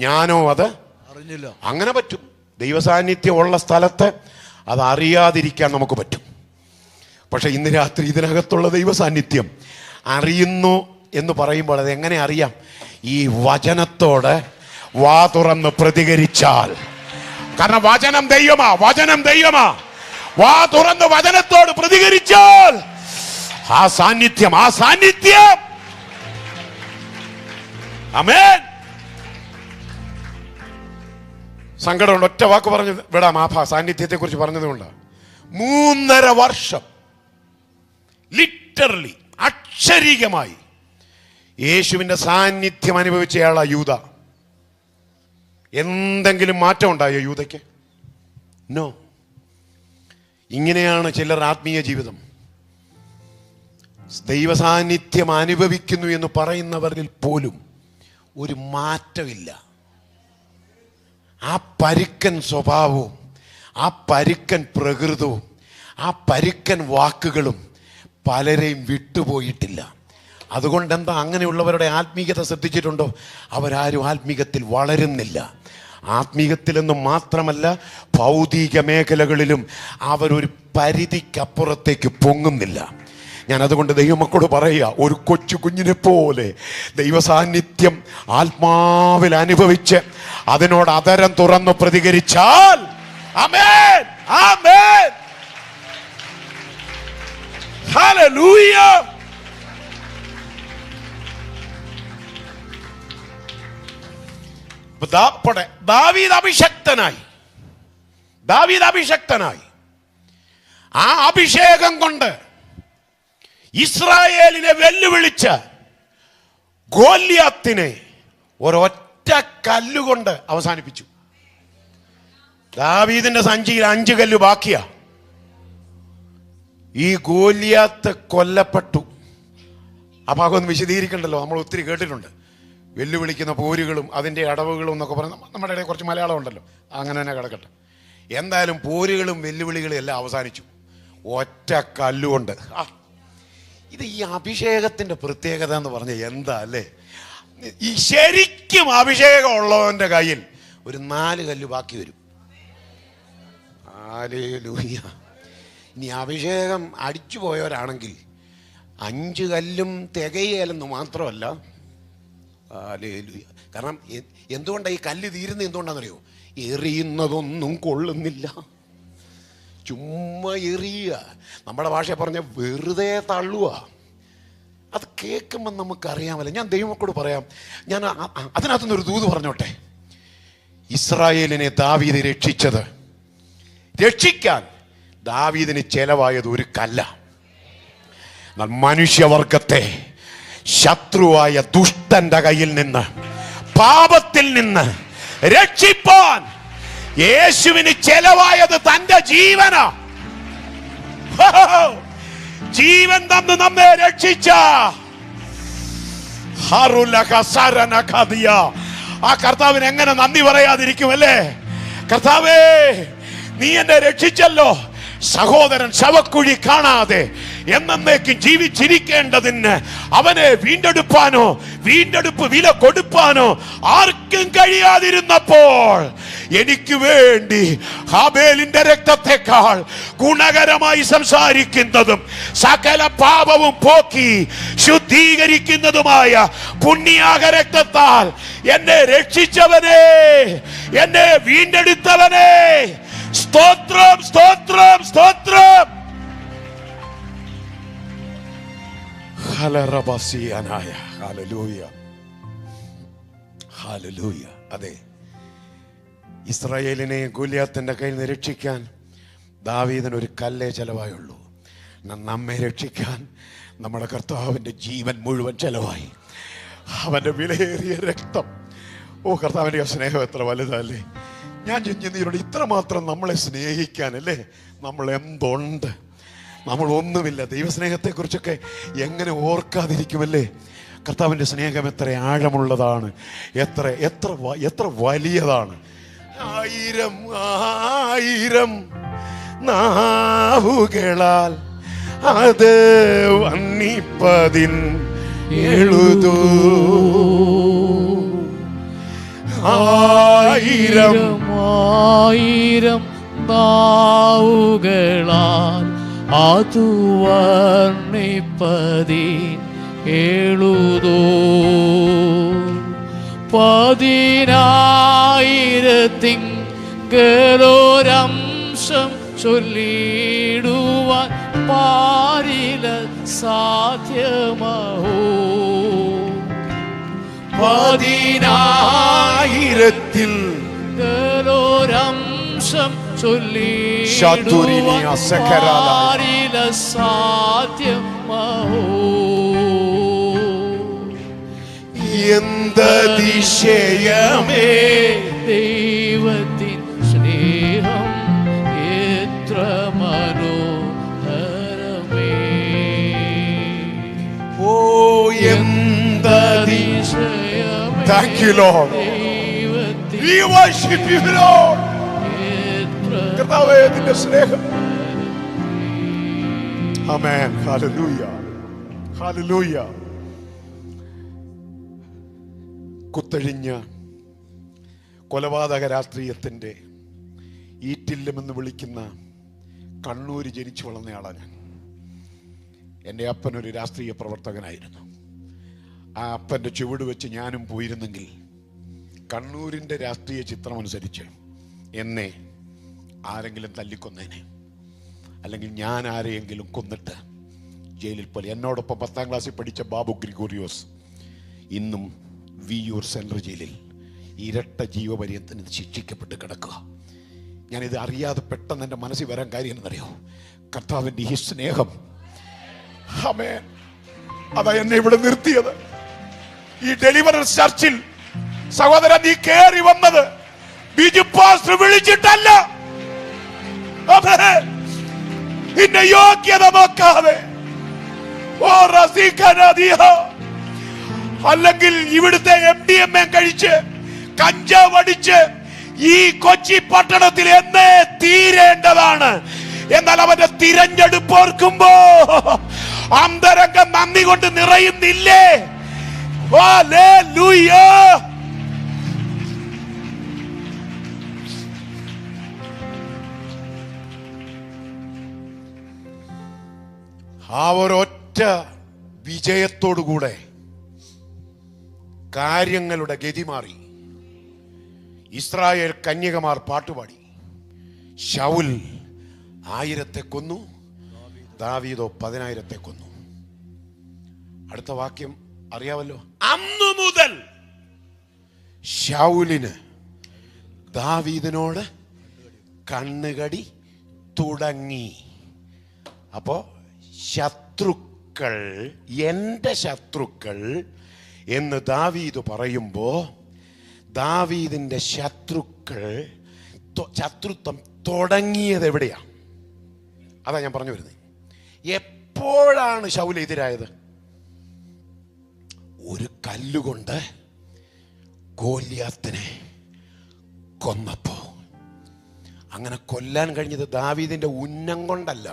ഞാനോ അത് അറിഞ്ഞില്ല. അങ്ങനെ പറ്റും. ദൈവസാന്നിധ്യം ഉള്ള സ്ഥലത്ത് അത് അറിയാതിരിക്കാൻ നമുക്ക് പറ്റും. പക്ഷെ ഇന്ന് രാത്രി ഇതിനകത്തുള്ള ദൈവസാന്നിധ്യം അറിയുന്നു എന്ന് പറയുമ്പോൾ അത് എങ്ങനെ അറിയാം? ഈ വചനത്തോട് വാ തുറന്ന് പ്രതികരിച്ചാൽ. കാരണം വചനം ദൈവമാ, വചനം ദൈവമാ. വാ തുറന്ന് വചനത്തോട് പ്രതികരിച്ചാൽ ആ സാന്നിധ്യം ആമേൻ. സങ്കടമുണ്ട്, ഒറ്റ വാക്ക് പറഞ്ഞു വിടാം. ആ സാന്നിധ്യത്തെ കുറിച്ച് പറഞ്ഞതുകൊണ്ട് 3.5 വർഷം ലിറ്ററലി അക്ഷരീകമായി യേശുവിന്റെ സാന്നിധ്യം അനുഭവിച്ചയാളാ യൂദ. എന്തെങ്കിലും മാറ്റം ഉണ്ടായോ യൂദയ്ക്ക്? നോ. ഇങ്ങനെയാണ് ചിലർ ആത്മീയ ജീവിതം. ദൈവസാന്നിധ്യം അനുഭവിക്കുന്നു എന്ന് പറയുന്നവരിൽ പോലും ഒരു മാറ്റമില്ല. ആ പരുക്കൻ സ്വഭാവവും ആ പരുക്കൻ പ്രകൃതവും ആ പരുക്കൻ വാക്കുകളും പലരെയും വിട്ടുപോയിട്ടില്ല. അതുകൊണ്ട് എന്താ, അങ്ങനെയുള്ളവരുടെ ആത്മീയത ശ്രദ്ധിച്ചിട്ടുണ്ടോ? അവരാരും ആത്മീയത്തിൽ വളരുന്നില്ല. ആത്മീയത്തിലെന്ന് മാത്രമല്ല, ഭൗതിക മേഖലകളിലും അവരൊരു പരിധിക്കപ്പുറത്തേക്ക് പൊങ്ങുന്നില്ല. ഞാൻ അതുകൊണ്ട് ദൈവമക്കളോട് പറയുക, ഒരു കൊച്ചു കുഞ്ഞിനെ പോലെ ദൈവസാന്നിധ്യം ആത്മാവിൽ അനുഭവിച്ച് അതിനോട് അതരം തുറന്നു പ്രതികരിച്ചാൽ ആമേൻ, ആമേൻ, ഹല്ലേലൂയ. ദാവീദ് അഭിഷക്തനായി ആ അഭിഷേകം കൊണ്ട് ഇസ്രായേലിനെ വെല്ലുവിളിച്ച ഗോലിയാത്തിനെ ഒരൊറ്റ കല്ലുകൊണ്ട് അവസാനിപ്പിച്ചു. ദാവീദിന്റെ സഞ്ചിയിൽ 5 കല്ല് ബാക്കിയാ. ഈ ഗോലിയാത്ത് കൊല്ലപ്പെട്ടു. ആ ഭാഗം ഒന്ന് വിശദീകരിക്കണ്ടല്ലോ, നമ്മൾ ഒത്തിരി കേട്ടിട്ടുണ്ട്. വെല്ലുവിളിക്കുന്ന പോരുകളും അതിൻ്റെ അടവുകളും എന്നൊക്കെ പറഞ്ഞ് നമ്മുടെ ഇടയിൽ കുറച്ച് മലയാളം ഉണ്ടല്ലോ, അങ്ങനെ തന്നെ കിടക്കട്ടെ. എന്തായാലും പോരുകളും വെല്ലുവിളികളും എല്ലാം അവസാനിച്ചു ഒറ്റ കല്ലുകൊണ്ട്. ഇത് ഈ അഭിഷേകത്തിൻ്റെ പ്രത്യേകത എന്ന് പറഞ്ഞാൽ എന്താ അല്ലേ? ഈ ശരിക്കും അഭിഷേകം ഉള്ളവൻ്റെ കയ്യിൽ ഒരു 4 കല്ല് ബാക്കി വരും. ഹല്ലേലൂയ. ഇനി അഭിഷേകം അടിച്ചു പോയവരാണെങ്കിൽ 5 കല്ലും തികയല്ലെന്ന് മാത്രമല്ല. ഹല്ലേലൂയ. കാരണം എന്തുകൊണ്ടാണ് ഈ കല്ല് തീരുന്നത്? എന്തുകൊണ്ടാണെന്നറിയോ? എറിയുന്നതൊന്നും കൊള്ളുന്നില്ല, ചുമ്മാ എറിയുക. നമ്മുടെ ഭാഷ പറഞ്ഞ വെറുതെ തള്ളുക. അത് കേൾക്കുമ്പോൾ നമുക്കറിയാമല്ലോ. ഞാൻ ദൈവമക്കളോട് പറയാം, ഞാൻ അതിനകത്തുനിന്നൊരു ദൂത് പറഞ്ഞോട്ടെ. ഇസ്രായേലിനെ ദാവീദ് രക്ഷിക്കാൻ ദാവീദിന് ചെലവായത് ഒരു കല്ല. എന്നാൽ മനുഷ്യവർഗത്തെ ശത്രുവായ ദുഷ്ടന്റെ കയ്യിൽ നിന്ന്, പാപത്തിൽ നിന്ന് രക്ഷിപ്പാൻ യേശുവിന് ചെലവായത് തന്റെ ജീവനാ. ജീവൻ തന്ന് നമ്മെ രക്ഷിച്ച ആ കർത്താവിന് എങ്ങനെ നന്ദി പറയാതിരിക്കും അല്ലേ? കർത്താവേ, നീ എന്നെ രക്ഷിച്ചല്ലോ. സഹോദരൻ ശവക്കുഴി കാണാതെ എന്നേക്കും ജീവിച്ചിരിക്കേണ്ടതിന് അവനെ വീണ്ടെടുപ്പാനോ വീണ്ടെടുപ്പ് വില കൊടുപ്പാനോ ആർക്കും കഴിയാതിരുന്നപ്പോൾ എനിക്ക് വേണ്ടി ഹാബേലിന്റെ രക്തത്തെക്കാൾ ഗുണകരമായി സംസാരിക്കുന്നതും സകല പാപവും പോക്കി ശുദ്ധീകരിക്കുന്നതുമായ പുണ്യാക രക്തത്താൽ എന്നെ രക്ഷിച്ചവനെ, എന്നെ വീണ്ടെടുത്തവനെ, സ്തോത്രം, സ്തോത്രം, സ്തോത്രം. Hallelujah, hallelujah. അതെ, ഇസ്രായേലിനെ ഗോലിയാത്തിന്റെ കയ്യിൽ നിന്ന് രക്ഷിക്കാൻ ദാവീദിന് ഒരു കല്ലേ ചെലവായുള്ളൂ. നമ്മെ രക്ഷിക്കാൻ നമ്മുടെ കർത്താവിൻ്റെ ജീവൻ മുഴുവൻ ചെലവായി. അവൻ്റെ വിലയേറിയ രക്തം. ഓ, കർത്താവിൻ്റെ സ്നേഹം എത്ര വലുതല്ലേ! ഞാൻ ചിന്തിക്കുന്നതിനോട് ഇത്രമാത്രം നമ്മളെ സ്നേഹിക്കാനല്ലേ നമ്മൾ എന്തുണ്ട്? നമ്മൾ ഒന്നുമില്ല. ദൈവസ്നേഹത്തെക്കുറിച്ചൊക്കെ എങ്ങനെ ഓർക്കാതിരിക്കുമല്ലേ? കർത്താവിൻ്റെ സ്നേഹം എത്ര ആഴമുള്ളതാണ്, എത്ര എത്ര എത്ര വലിയതാണ്. 1000 നാവുകളാൽ അത് വന്നിപ്പതിൻ എഴുതൂ. ആയിരം ആയിരം നാവുകളാൽ അതു വർണ്ണിപ്പതിൻ എഴുതൂ. 10,000 ചൊല്ലിടുവാൻ പാരില സാധ്യമോ. 10,000 ചൊല്ലിടുവാൻ പാരില സാധ്യമോ. എന്തതിശയമേ ദൈവത്തിൻ സ്നേഹം എത്ര മനോഹരമേ. ഓ എന്തതിശയമേ. Thank you, Lord. We worship you, Lord. കർത്താവേ, നിന്റെ സ്നേഹം. ആമേൻ. ഹല്ലേലൂയ. ഹല്ലേലൂയ. കുത്തഴിഞ്ഞ കൊലപാതക രാഷ്ട്രീയത്തിൻ്റെ ഈറ്റില്ലമെന്ന് വിളിക്കുന്ന കണ്ണൂര് ജനിച്ചു വളർന്നയാളാണ് ഞാൻ. എൻ്റെ അപ്പനൊരു രാഷ്ട്രീയ പ്രവർത്തകനായിരുന്നു. ആ അപ്പൻ്റെ ചുവട് വെച്ച് ഞാനും പോയിരുന്നെങ്കിൽ കണ്ണൂരിൻ്റെ രാഷ്ട്രീയ ചിത്രമനുസരിച്ച് എന്നെ ആരെങ്കിലും തല്ലിക്കൊന്നേനെ, അല്ലെങ്കിൽ ഞാൻ ആരെയെങ്കിലും കൊന്നിട്ട് ജയിലിൽ പോലെ. എന്നോടൊപ്പം 10ാം ക്ലാസ്സിൽ പഠിച്ച ബാബു ഗ്രിഗോറിയോസ് ഇന്നും വിയൂർ സെൻട്രൽ ജയിലിൽ ഇരട്ട ജീവപര്യന്തത്തിന് ശിക്ഷിക്കപ്പെട്ട് കിടക്കുക. ഞാനിത് അറിയാതെ പെട്ടെന്ന് എൻ്റെ മനസ്സിൽ വരാൻ കാര്യം എന്നറിയോ? കർത്താവിൻ്റെ ഈ സ്നേഹം. ആമേൻ. അതാ എന്നെ ഇവിടെ നിർത്തിയത്. ഈ ഡെലിവറൻസ് ചർച്ചിൽ സഹോദരൻ നീ കേറി വന്നത് ബിജു പാസ്റ്റർ വിളിച്ചിട്ടല്ല. നിന്റെ യോഗ്യത നോക്കാതെ അല്ലെങ്കിൽ ഇവിടുത്തെ MDMA കഴിച്ച് കഞ്ചാവ് അടിച്ച് ഈ കൊച്ചി പട്ടണത്തിൽ എന്നേ തീരേണ്ടതാണ്. എന്നാൽ അവന്റെ തിരഞ്ഞെടുപ്പ് ഓർക്കുമ്പോ അന്തരംഗം നന്ദി കൊണ്ട് നിറയുന്നില്ലേ? ഹല്ലേലൂയ. ആ ഒരൊറ്റ വിജയത്തോടുകൂടെ കാര്യങ്ങളുടെ ഗതി മാറി. ഇസ്രായേൽ കന്യകമാർ പാട്ടുപാടി. ശൗൽ 1000 കൊന്നു, ദാവീദോ 10,000 കൊന്നു. അടുത്ത വാക്യം അറിയാവല്ലോ. അന്നു മുതൽ ശൗലിന് ദാവീദിനോട് കണ്ണുകടി തുടങ്ങി. അപ്പോ ശത്രുക്കൾ, എൻ്റെ ശത്രുക്കൾ എന്ന് ദാവീദ് പറയുമ്പോ ദാവീദിന്റെ ശത്രുത്വം തുടങ്ങിയത് എവിടെയാ? അതാ ഞാൻ പറഞ്ഞു വരുന്നത്. എപ്പോഴാണ് ശൗൽ എതിരായത്? ഒരു കല്ലുകൊണ്ട് ഗോലിയാത്തിനെ കൊന്നപ്പോ. അങ്ങനെ കൊല്ലാൻ കഴിഞ്ഞത് ദാവീദിന്റെ ഉന്നം കൊണ്ടല്ല,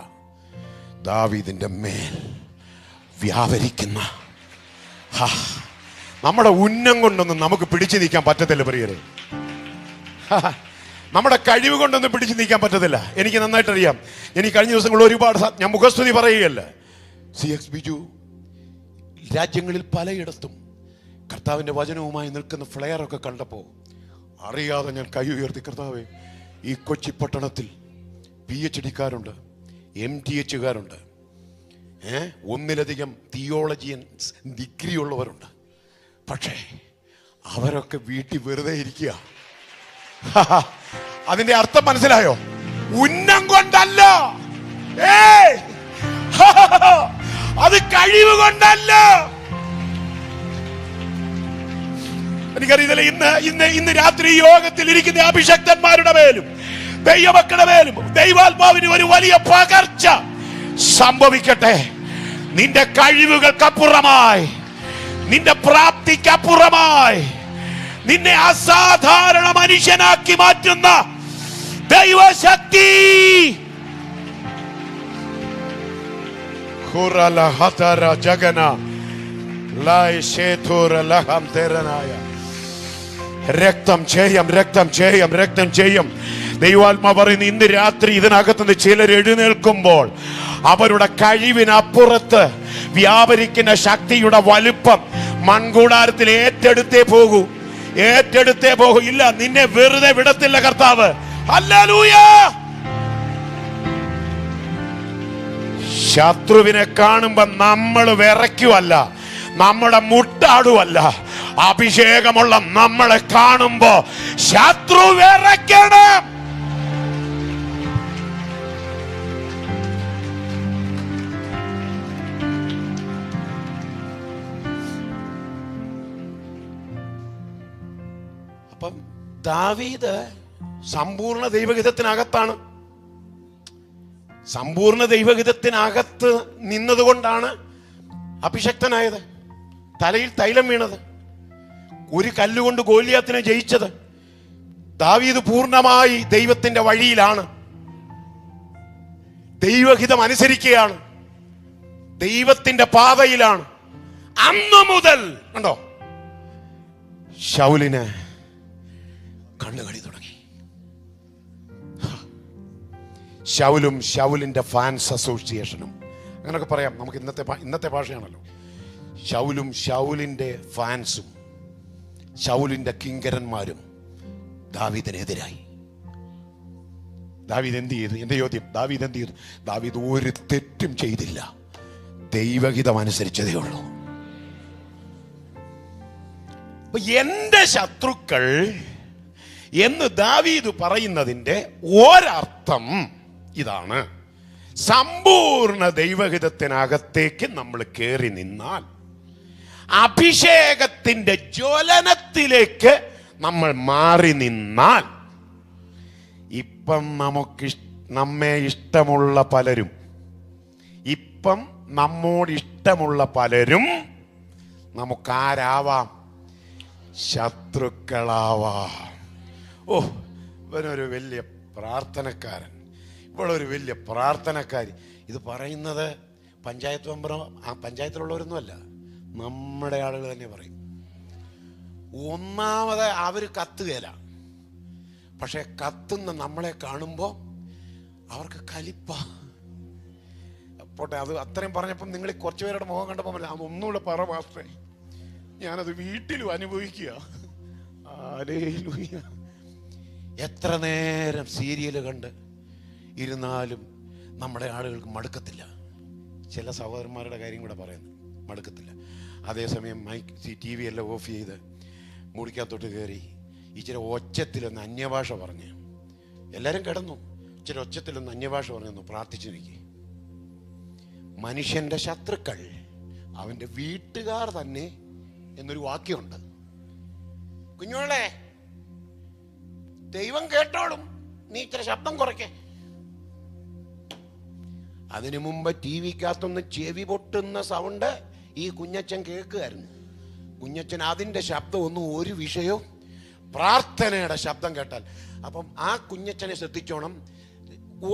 ദാവീദിന്റെ മേൽ വ്യാപരിക്കുന്ന നമ്മുടെ ഉന്നം കൊണ്ടൊന്നും നമുക്ക് പിടിച്ചു നീക്കാൻ പറ്റത്തില്ല പ്രിയരെ. നമ്മുടെ കഴിവ് കൊണ്ടൊന്നും പിടിച്ചു നീക്കാൻ പറ്റത്തില്ല. എനിക്ക് നന്നായിട്ടറിയാം. എനിക്ക് കഴിഞ്ഞ ദിവസങ്ങളിൽ ഒരുപാട് ഞാൻ മുഖസ്തുതി പറയുകയല്ല. CX ബിജു രാജ്യങ്ങളിൽ പലയിടത്തും കർത്താവിൻ്റെ വചനവുമായി നിൽക്കുന്ന ഫ്ലെയറൊക്കെ കണ്ടപ്പോൾ അറിയാതെ ഞാൻ കൈ ഉയർത്തി, കർത്താവേ, ഈ കൊച്ചി പട്ടണത്തിൽ PhD-കാരുണ്ട്, MTH-കാരുണ്ട്, ഒന്നിലധികം തിയോളജിയൻസ് ഡിഗ്രി ഉള്ളവരുണ്ട്. പക്ഷേ അവരൊക്കെ വീട്ടിൽ വെറുതെ ഇരിക്കുക. അതിന്റെ അർത്ഥം മനസ്സിലായോ? ഉന്നം കൊണ്ടല്ല, അത് കഴിവ് കൊണ്ടല്ല. എനിക്കറിയില്ല, ഇന്ന് രാത്രി യോഗത്തിൽ ഇരിക്കുന്ന അഭിഷക്തന്മാരുടെ മേലും ദൈവമക്കളുടെ മേലും ദൈവാത്മാവിന് ഒരു വലിയ പകർച്ച സംഭവിക്കട്ടെ. നിന്റെ കഴിവുകൾക്കപ്പുറമായി, നിന്റെ പ്രാപ്തിക്കപ്പുറമായി നിന്നെ അസാധാരണ മനുഷ്യനാക്കി മാറ്റുന്ന ദൈവശക്തി kurala hatara jagana lai shetura laham teranaya. രക്തം ചെയ്യം, രക്തം ചെയ്യം, രക്തം ചെയ്യും. ദൈവാത്മാ പറയുന്നു, ഇന്ന് രാത്രി ഇതിനകത്തുനിന്ന് ചിലർ എഴുന്നേൽക്കുമ്പോൾ അവരുടെ കഴിവിനപ്പുറത്ത് വ്യാപരിക്കുന്ന ശക്തിയുടെ വലുപ്പം മൺകൂടാരത്തിൽ ഏറ്റെടുത്തേ പോകൂ, ഏറ്റെടുത്തേ പോകൂ. ഇല്ല, നിന്നെ വെറുതെ വിടത്തില്ല കർത്താവ്. ഹല്ലേലൂയ. ശത്രുവിനെ കാണുമ്പോ നമ്മൾ വിറയ്ക്കുവല്ല, നമ്മുടെ മുട്ടാടുവല്ല. അഭിഷേകമുള്ള നമ്മളെ കാണുമ്പോ ശത്രു വിറയ്ക്കണം. അപ്പം ദാവീദ് സമ്പൂർണ്ണ ദൈവഹിതത്തിനകത്താണ്. സമ്പൂർണ്ണ ദൈവഹിതത്തിനകത്ത് നിന്നതുകൊണ്ടാണ് അഭിഷക്തനായത്, തലയിൽ തൈലം വീണത്, ഒരു കല്ലുകൊണ്ട് ഗോലിയാത്തിനെ ജയിച്ചത്. ദാവീദ് പൂർണ്ണമായി ദൈവത്തിന്റെ വഴിയിലാണ്, ദൈവഹിതം അനുസരിക്കുകയാണ്, ദൈവത്തിന്റെ പാതയിലാണ്. അന്നു മുതൽ കണ്ടോ ശൗലിന് കണ്ണുകടി തുടങ്ങി. ശൗലും ശൗലിന്റെ ഫാൻസ് അസോസിയേഷനും, അങ്ങനൊക്കെ പറയാം, നമുക്ക് ഇന്നത്തെ ഭാഷയാണല്ലോ. ശൗലും ശൗലിന്റെ ഫാൻസും ശൗലിന്റെ കിങ്കരന്മാരും ദാവീദിനെതിരായി. ദാവീദ് എന്ത് ചെയ്തു? എന്റെ ചോദ്യം, ദാവീദ് എന്ത് ചെയ്തു? ദാവീദ് ഒരു തെറ്റും ചെയ്തില്ല, ദൈവഹിതം അനുസരിച്ചതേ ഉള്ളൂ. അപ്പൊ എന്റെ ശത്രുക്കൾ എന്ന് ദാവീദ് പറയുന്നതിന്റെ ഒരർത്ഥം ഇതാണ്: സമ്പൂർണ്ണ ദൈവഹിതത്തിനകത്തേക്ക് നമ്മൾ കയറി നിന്നാൽ, അഭിഷേകത്തിന്റെ ജ്വലനത്തിലേക്ക് നമ്മൾ മാറി നിന്നാൽ, ഇപ്പം നമ്മെ ഇഷ്ടമുള്ള പലരും, ഇപ്പം നമ്മോട് ഇഷ്ടമുള്ള പലരും നമുക്കാരാവാം? ശത്രുക്കളാവാം. ഓ, ഇവനൊരു വലിയ പ്രാർത്ഥനക്കാരൻ, ഇവളൊരു വലിയ പ്രാർത്ഥനക്കാരി. ഇത് പറയുന്നത് പഞ്ചായത്ത് മെമ്പറോ പഞ്ചായത്തിലുള്ളവരൊന്നുമല്ല, നമ്മുടെ ആളുകൾ തന്നെ പറയും. ഒന്നാമത് അവര് കത്തുകയില്ല, പക്ഷെ കത്തുന്ന നമ്മളെ കാണുമ്പോൾ അവർക്ക് കലിപ്പ. പോട്ടെ, അത് അത്രയും പറഞ്ഞപ്പം നിങ്ങൾ കുറച്ചു പേരുടെ മുഖം കണ്ടപ്പോൾ പറഞ്ഞാൽ അതൊന്നുകൂടെ പറ മാസ്റ്റേ, ഞാനത് വീട്ടിലും അനുഭവിക്കുക. ഹല്ലേലൂയ. എത്ര നേരം സീരിയൽ കണ്ട് ഇരുന്നാലും നമ്മുടെ ആളുകൾക്ക് മടുക്കത്തില്ല. ചില സഹോദരന്മാരുടെ കാര്യം കൂടെ പറയുന്നു, മടുക്കത്തില്ല. അതേസമയം ടി വി എല്ലാം ഓഫ് ചെയ്ത് മുറിക്കകത്തോട്ട് കയറി ഇച്ചിരി ഒച്ചത്തിലൊന്ന് അന്യഭാഷ പറഞ്ഞ്, എല്ലാവരും കിടന്നു, ഇച്ചിരി ഒച്ചത്തിലൊന്ന് അന്യഭാഷ പറഞ്ഞു പ്രാർത്ഥിച്ചു നിൽക്കുക. മനുഷ്യന്റെ ശത്രുക്കൾ അവന്റെ വീട്ടുകാർ തന്നെ എന്നൊരു വാക്യമുണ്ട്. കുഞ്ഞോളെ, ദൈവം കേട്ടോളും, നീ ഇച്ചിരി ശബ്ദം കുറയ്ക്കേ. അതിനു മുമ്പ് ടി വിക്കകത്തൊന്ന് ചെവി പൊട്ടുന്ന സൗണ്ട് ഈ കുഞ്ഞച്ചൻ കേൾക്കുമായിരുന്നു. കുഞ്ഞച്ചൻ അതിൻ്റെ ശബ്ദം ഒന്നും ഒരു വിഷയവും, പ്രാർത്ഥനയുടെ ശബ്ദം കേട്ടാൽ. അപ്പം ആ കുഞ്ഞച്ചനെ ശ്രദ്ധിച്ചോണം,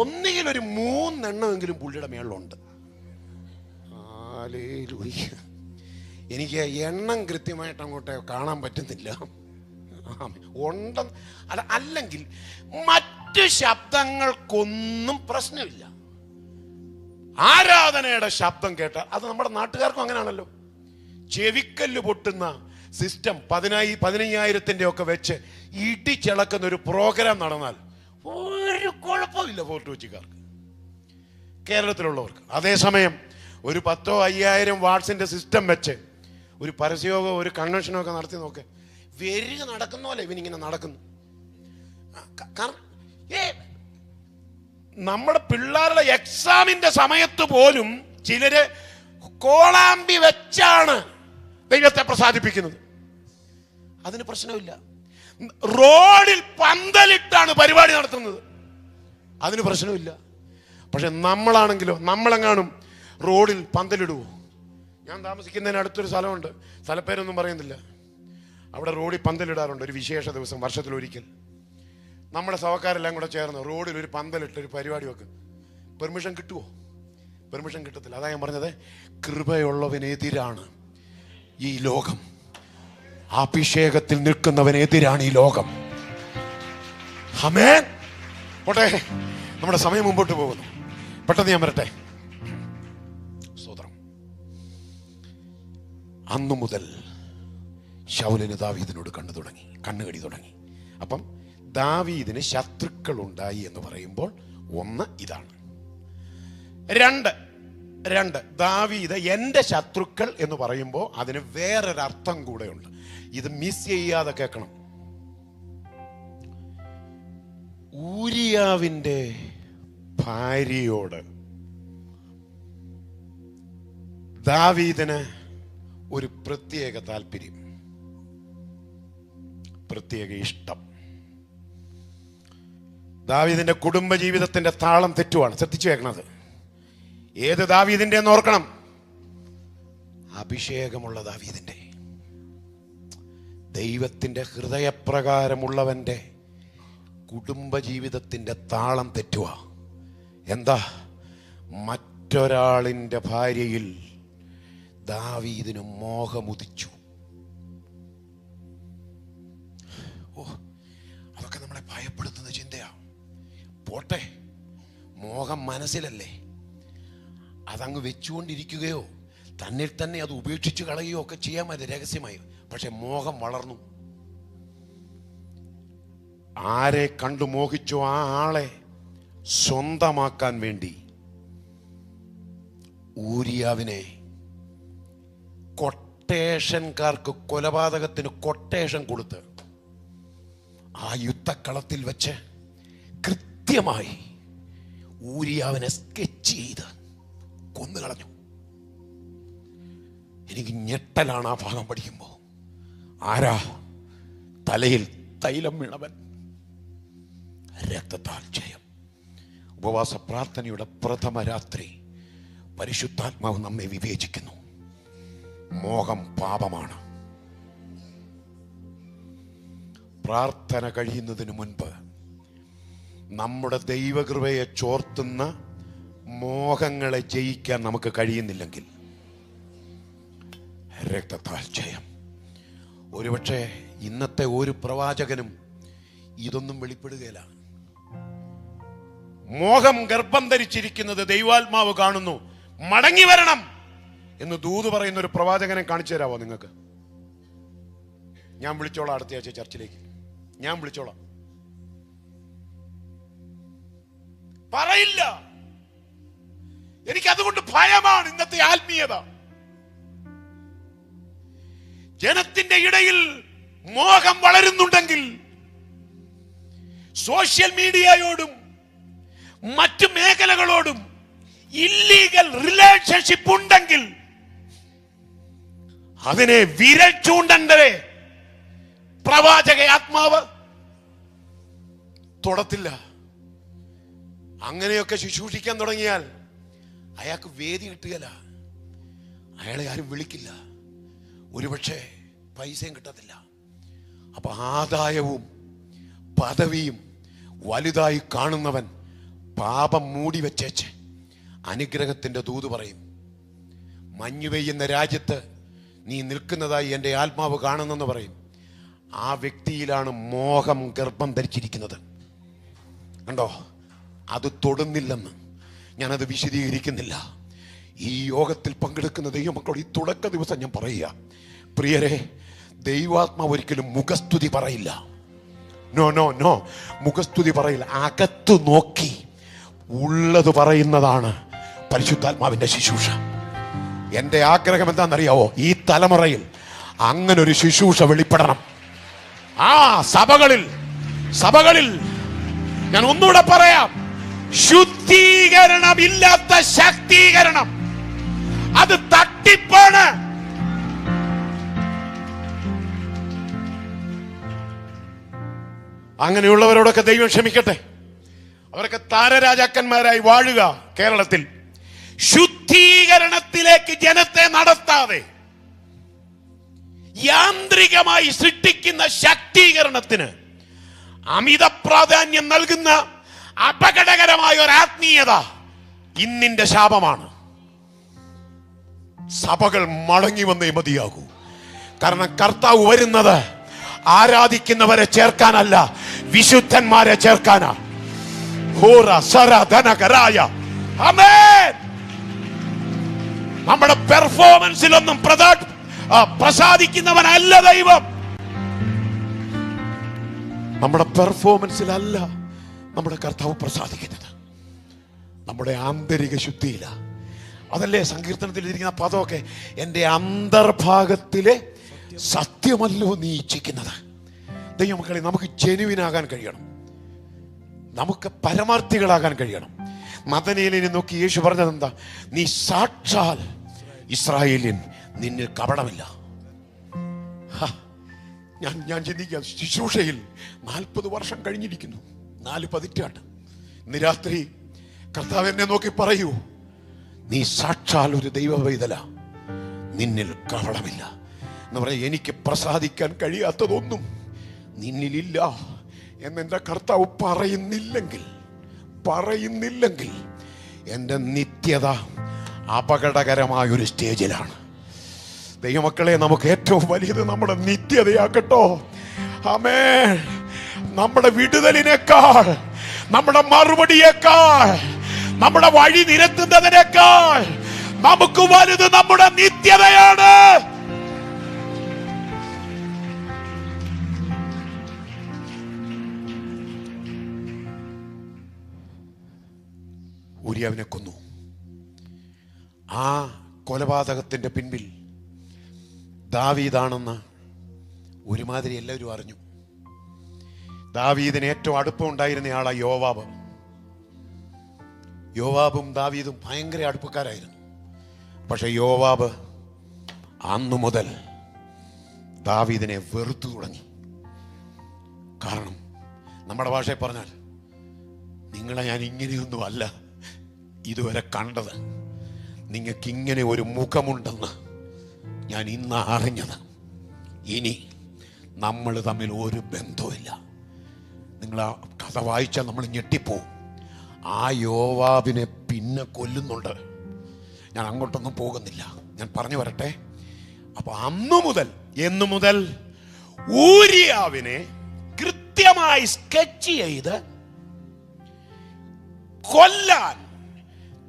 ഒന്നുകിൽ ഒരു 3 എണ്ണമെങ്കിലും പുള്ളിയുടെ മേളിലുണ്ട്. ഹല്ലേലൂയ. എനിക്ക് എണ്ണം കൃത്യമായിട്ട് അങ്ങോട്ട് കാണാൻ പറ്റുന്നില്ല. ഉണ്ടെന്ന് അല്ലെങ്കിൽ മറ്റു ശബ്ദങ്ങൾക്കൊന്നും പ്രശ്നമില്ല. ആരാധനയുടെ ശബ്ദം കേട്ടാൽ അത് നമ്മുടെ നാട്ടുകാർക്കും അങ്ങനെയാണല്ലോ. ചെവിക്കല്ല് പൊട്ടുന്ന സിസ്റ്റം 15,000 ഒക്കെ വെച്ച് ഇടിച്ചിളക്കുന്ന ഒരു പ്രോഗ്രാം നടന്നാൽ ഒരു കുഴപ്പമില്ല ഫോർട്ട് കൊച്ചിക്കാർക്ക്, കേരളത്തിലുള്ളവർക്ക്. അതേസമയം ഒരു 10,000-5,000 വാട്ട്സിന്റെ സിസ്റ്റം വെച്ച് ഒരു പരസ്യമോ ഒരു കൺവെൻഷനോ ഒക്കെ നടത്തി നോക്ക്, വെരുക നടക്കുന്ന പോലെ ഇവനിങ്ങനെ നടക്കുന്നു. നമ്മുടെ പിള്ളേരുടെ എക്സാമിന്റെ സമയത്ത് പോലും ചിലര് കോളാമ്പി വെച്ചാണ് ദൈവത്തെ പ്രസാദിപ്പിക്കുന്നത്. അതിന് പ്രശ്നമില്ല. റോഡിൽ പന്തലിട്ടാണ് പരിപാടി നടത്തുന്നത്, അതിന് പ്രശ്നമില്ല. പക്ഷെ നമ്മളാണെങ്കിലോ, നമ്മളെങ്ങാനും റോഡിൽ പന്തലിടുവോ? ഞാൻ താമസിക്കുന്നതിന് അടുത്തൊരു സ്ഥലമുണ്ട്, സ്ഥലപ്പേരൊന്നും പറയുന്നില്ല. അവിടെ റോഡിൽ പന്തലിടാറുണ്ട് ഒരു വിശേഷ ദിവസം, വർഷത്തിലൊരിക്കൽ. നമ്മുടെ സഭക്കാരെല്ലാം കൂടെ ചേർന്ന് റോഡിൽ ഒരു പന്തലിട്ട് ഒരു പരിപാടി വെക്കും. പെർമിഷൻ കിട്ടുമോ? പെർമിഷൻ കിട്ടത്തില്ല. അതാ ഞാൻ പറഞ്ഞത്, കൃപയുള്ളവനെതിരാണ് ഈ ലോകം, അഭിഷേകത്തിൽ നിൽക്കുന്നവനെതിരാണ് ഈ ലോകം. ആമേൻ. പോട്ടെ, നമ്മുടെ സമയം മുമ്പോട്ട് പോകുന്നു. പെട്ടെന്ന് ഞാൻ വരട്ടെ. സ്തോത്രം. അന്നു മുതൽ ശൗലിന് ദാവീദിനോട് കണ്ണുകടി തുടങ്ങി. അപ്പം ദാവീദിന് ശത്രുക്കൾ ഉണ്ടായി എന്ന് പറയുമ്പോൾ ഒന്ന് ഇതാണ്. രണ്ട് ദാവീദ് എൻ്റെ ശത്രുക്കൾ എന്ന് പറയുമ്പോൾ അതിന് വേറൊരർത്ഥം കൂടെ ഉണ്ട്. ഇത് മിസ് ചെയ്യാതെ കേൾക്കണം. ഊരിയാവിൻ്റെ ഭാര്യയോട് ദാവീദിന് ഒരു പ്രത്യേക താല്പര്യം, പ്രത്യേക ഇഷ്ടം. ദാവീദിന്റെ കുടുംബജീവിതത്തിന്റെ താളം തെറ്റുവാണ്. ശ്രദ്ധിച്ചു കേൾക്കണത്. ഏത് ദാവീദിന്റെ എന്ന് ഓർക്കണം? അഭിഷേകമുള്ള ദാവീദിന്റെ, ദൈവത്തിന്റെ ഹൃദയപ്രകാരമുള്ളവന്റെ കുടുംബജീവിതത്തിന്റെ താളം തെറ്റുക. എന്താ? മറ്റൊരാളിന്റെ ഭാര്യയിൽ ദാവീദിന് മോഹമുദിച്ചു. അതൊക്കെ നമ്മളെ ഭയപ്പെടുത്തുന്ന ചിന്തയാ. പോട്ടെ, മോഹം മനസ്സിലല്ലേ, അതങ്ങ് വെച്ചുകൊണ്ടിരിക്കുകയോ തന്നിൽ തന്നെ അത് ഉപേക്ഷിച്ച് കളയുകയോ ഒക്കെ ചെയ്യാൻ മതി രഹസ്യമായി. പക്ഷെ മോഹം വളർന്നു. ആരെ കണ്ടു മോഹിച്ചോ ആ ആളെ സ്വന്തമാക്കാൻ വേണ്ടി ഊരിയാവിനെ കൊട്ടേഷൻകാർക്ക്, കൊലപാതകത്തിന് കൊട്ടേഷൻ കൊടുത്ത് ആ യുദ്ധക്കളത്തിൽ വെച്ച് കൃത്യമായി ഊരിയാവിനെ സ്കെച്ച് ചെയ്ത് കൊന്നുകളഞ്ഞു. എനിക്ക് ഞെട്ടലാണ് ആ ഭാഗം പഠിക്കുമ്പോൾ. ആരാ? തലയിൽ തൈലം വീണവൻ, രക്തത്താൽ ജയം. ഉപവാസ പ്രാർത്ഥനയുടെ പ്രഥമ രാത്രി പരിശുദ്ധാത്മാവ് നമ്മെ വിവേചിക്കുന്നു. മോഹം പാപമാണ്. പ്രാർത്ഥന കഴിയുന്നതിന് മുൻപ് നമ്മുടെ ദൈവകൃപയെ ചോർത്തുന്ന മോഹങ്ങളെ ജയിക്കാൻ നമുക്ക് കഴിയുന്നില്ലെങ്കിൽ രക്തത്താൽ ജയം. ഒരുപക്ഷെ ഇന്നത്തെ ഒരു പ്രവാചകനും ഇതൊന്നും വെളിപ്പെടുകയില്ല. മോഹം ഗർഭം ധരിച്ചിരിക്കുന്നത് ദൈവാത്മാവ് കാണുന്നു. മടങ്ങി വരണം എന്ന് ദൂത് പറയുന്ന ഒരു പ്രവാചകനെ കാണിച്ചു തരാമോ നിങ്ങൾക്ക്? ഞാൻ വിളിച്ചോളാം അടുത്ത ആഴ്ച ചർച്ചിലേക്ക്. ഞാൻ വിളിച്ചോളാം. പറയില്ല. എനിക്കതുകൊണ്ട് ഭയമാണ്. ഇന്നത്തെ ആത്മീയത ജനത്തിന്റെ ഇടയിൽ മോഹം വളരുന്നുണ്ടെങ്കിൽ, സോഷ്യൽ മീഡിയയോടും മറ്റു മേഖലകളോടും ഇല്ലീഗൽ റിലേഷൻഷിപ്പ് ഉണ്ടെങ്കിൽ അതിനെ വിരൽ ചൂണ്ടണ്ടേ പ്രവാചക ആത്മാവ് തൊടത്തില്ല. അങ്ങനെയൊക്കെ ശുശ്രൂഷിക്കാൻ തുടങ്ങിയാൽ അയാൾക്ക് വേദി കിട്ടുകയില്ല. അയാളെ ആരും വിളിക്കില്ല. ഒരുപക്ഷെ പൈസയും കിട്ടത്തില്ല. അപ്പൊ ആദായവും പദവിയും വലുതായി കാണുന്നവൻ പാപം മൂടി വെച്ചേച്ച് അനുഗ്രഹത്തിന്റെ ദൂത് പറയും. മഞ്ഞു പെയ്യുന്ന രാജ്യത്ത് നീ നിൽക്കുന്നതായി എൻ്റെ ആത്മാവ് കാണുന്നെന്ന് പറയും. ആ വ്യക്തിയിലാണ് മോഹം ഗർഭം ധരിച്ചിരിക്കുന്നത്. കണ്ടോ? അത് തൊടുന്നില്ലെന്ന് ഞാനത് വിശദീകരിക്കുന്നില്ല. ഈ യോഗത്തിൽ പങ്കെടുക്കുന്ന ദൈവമക്കളോട് ഈ തുടക്ക ദിവസം ഞാൻ പറയുക, പ്രിയരെ, ദൈവാത്മാവ് ഒരിക്കലും മുഖസ്തുതി പറയില്ല. നോ നോ നോ, മുഖസ്തുതി പറയില്ല. അകത്തു നോക്കി ഉള്ളത് പറയുന്നതാണ് പരിശുദ്ധാത്മാവിന്റെ ശുശ്രൂഷ. എൻ്റെ ആഗ്രഹം എന്താണെന്നറിയാവോ? ഈ തലമുറയിൽ അങ്ങനൊരു ശുശ്രൂഷ വെളിപ്പെടണം. ആ സഭകളിൽ ഞാൻ ഒന്നുകൂടെ പറയാം, ശുദ്ധീകരണമില്ലാത്ത ശക്തീകരണം, അത് തട്ടിപ്പാണ്. അങ്ങനെയുള്ളവരോടൊക്കെ ദൈവം ക്ഷമിക്കട്ടെ. അവരൊക്കെ താരരാജാക്കന്മാരായി വാഴുക. കേരളത്തിൽ ശുദ്ധീകരണത്തിലേക്ക് ജനത്തെ നടത്താതെ യാന്ത്രികമായി സൃഷ്ടിക്കുന്ന ശക്തീകരണത്തിന് അമിത പ്രാധാന്യം നൽകുന്ന അപകടകരമായ ഒരു ആത്മീയത ഇന്നിന്റെ ശാപമാണ്. സഭകൾ മടങ്ങി വന്നേ മതിയാകൂ. കാരണം കർത്താവ് വരുന്നത് ആരാധിക്കുന്നവരെ ചേർക്കാനല്ല, വിശുദ്ധന്മാരെ ചേർക്കാനാ. നമ്മുടെ പെർഫോമൻസിലൊന്നും പ്രസാദിക്കുന്നവനല്ല ദൈവം. നമ്മുടെ പെർഫോമൻസിലല്ല നമ്മുടെ കർത്താവ് പ്രസാദിക്കുന്നത്, നമ്മുടെ ആന്തരിക ശുദ്ധിയില. അതല്ലേ സങ്കീർത്തനത്തിൽ ഇരിക്കുന്ന പദമൊക്കെ, എൻ്റെ അന്തർഭാഗത്തിലെ സത്യമല്ലോ നീ ഇച്ഛിക്കുന്നത്. ദൈവമക്കളെ, നമുക്ക് ജെനുവിനാകാൻ കഴിയണം, നമുക്ക് പരമാർത്ഥികളാകാൻ കഴിയണം. നഥനയേലിനെ നോക്കി യേശു പറഞ്ഞത് എന്താ? നീ സാക്ഷാൽ ഇസ്രായേലിൻ, നിന്നിൽ കപടമില്ല. ഞാൻ ചിന്തിക്കുക, ശുശ്രൂഷയിൽ 40 വർഷം കഴിഞ്ഞിരിക്കുന്നു, 4 പതിറ്റാണ്ട്. ഇന്ന് രാത്രി കർത്താവ് എന്നെ നോക്കി പറയൂ, നീ സാക്ഷാൽ ഒരു ദൈവ പൈതല, നിന്നിൽ കപടമില്ല എന്ന് പറയാം. എനിക്ക് പ്രസാദിക്കാൻ കഴിയാത്തതൊന്നും നിന്നിലില്ല എന്നെൻ്റെ കർത്താവ് പറയുന്നില്ലെങ്കിൽ എൻ്റെ നിത്യത അപകടകരമായൊരു സ്റ്റേജിലാണ്. ദൈവമക്കളെ, നമുക്ക് ഏറ്റവും വലിയത് നമ്മുടെ നിത്യതയാക്കട്ടോ. ആമേൻ. നമ്മുടെ വിടുതലിനേക്കാൾ, നമ്മുടെ മറുപടിയേക്കാൾ, നമ്മുടെ വഴി നിരത്തുന്നതിനേക്കാൾ നമുക്ക് വലുത് നമ്മുടെ നിത്യതയാണ്. ഊരിയാവിനെ കൊന്നു. ആ കൊലപാതകത്തിന്റെ പിൻപിൽ ദാവീദാണെന്ന് ഒരുമാതിരി എല്ലാവരും അറിഞ്ഞു. ദാവീദിന് ഏറ്റവും അടുപ്പം ഉണ്ടായിരുന്ന ആളാ യോവാബ്. യോവാബും ദാവീദും ഭയങ്കര അടുപ്പക്കാരായിരുന്നു. പക്ഷെ യോവാബ് അന്നു മുതൽ ദാവീദിനെ വെറുത്തു തുടങ്ങി. കാരണം നമ്മുടെ ഭാഷയിൽ പറഞ്ഞാൽ, നിങ്ങളെ ഞാൻ ഇങ്ങനെയൊന്നും അല്ല ഇതുവരെ കണ്ടത്, നിങ്ങൾക്ക് ഇങ്ങനെ ഒരു മുഖമുണ്ടെന്ന് ഞാൻ ഇന്ന് അറിഞ്ഞത്. ഇനി നമ്മൾ തമ്മിൽ ഒരു ബന്ധവുമില്ല. നിങ്ങൾ ആ കഥ വായിച്ചാൽ നമ്മൾ ഞെട്ടിപ്പോവും. ആ യോവാബിനെ പിന്നെ കൊല്ലുന്നുണ്ട്. ഞാൻ അങ്ങോട്ടൊന്നും പോകുന്നില്ല, ഞാൻ പറഞ്ഞു വരട്ടെ. അപ്പൊ എന്നു മുതൽ ഊരിയാവിനെ കൃത്യമായി സ്കെച്ച് ചെയ്ത് കൊല്ലാൻ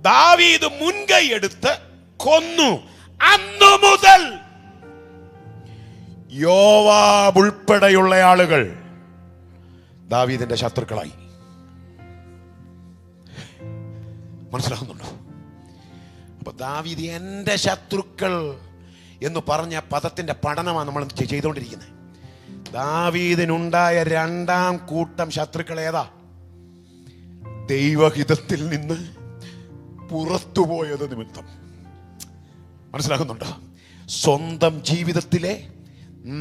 ദാവീദ് മുൻകൈ എടുത്ത് കൊന്നു. അന്നു മുതൽ യോവാബ് ഉൾപ്പെടെയുള്ള ആളുകൾ ദാവീദിന്റെ ശത്രുക്കളായി. മനസ്സിലാകുന്നുണ്ടോ? അപ്പൊ ദാവീദ് എന്റെ ശത്രുക്കൾ എന്ന് പറഞ്ഞ പദത്തിന്റെ പഠനമാണ് നമ്മൾ ചെയ്തുകൊണ്ടിരിക്കുന്നത്. ദാവീദിനുണ്ടായ 2ാം കൂട്ടം ശത്രുക്കൾ ഏതാ? ദൈവഹിതത്തിൽ നിന്ന് പുറത്തുപോയത് നിമിത്തം. മനസ്സിലാകുന്നുണ്ടോ? സ്വന്തം ജീവിതത്തിലെ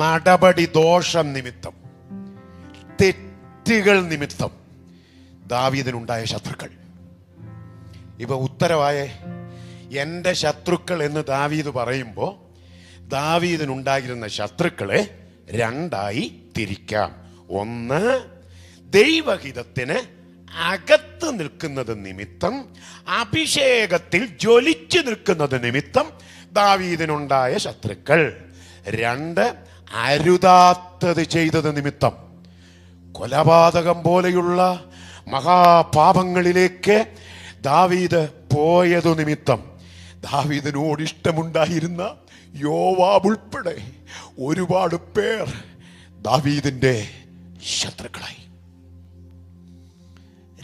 നടപടി ദോഷം നിമിത്തം, തെറ്റുകൾ നിമിത്തം ദാവീദിനുണ്ടായ ശത്രുക്കൾ. ഇപ്പൊ ഉത്തരവായ എൻ്റെ ശത്രുക്കൾ എന്ന് ദാവീദ് പറയുമ്പോൾ ദാവീദിനുണ്ടായിരുന്ന ശത്രുക്കളെ 2ആയി തിരിക്കാം. ഒന്ന്, ദൈവഹിതത്തിന് അകത്ത് നിൽക്കുന്നത് നിമിത്തം, അഭിഷേകത്തിൽ ജ്വലിച്ചു നിൽക്കുന്നത് നിമിത്തം ദാവീദിനുണ്ടായ ശത്രുക്കൾ. 2, അരുതാത്തത് ചെയ്തത് നിമിത്തം, കൊലപാതകം പോലെയുള്ള മഹാപാപങ്ങളിലേക്ക് ദാവീദ് പോയതു നിമിത്തം ദാവീദിനോട് ഇഷ്ടമുണ്ടായിരുന്ന യോവാബ് ഉൾപ്പെടെ ഒരുപാട് പേർ ദാവീദിന്റെ ശത്രുക്കളായി.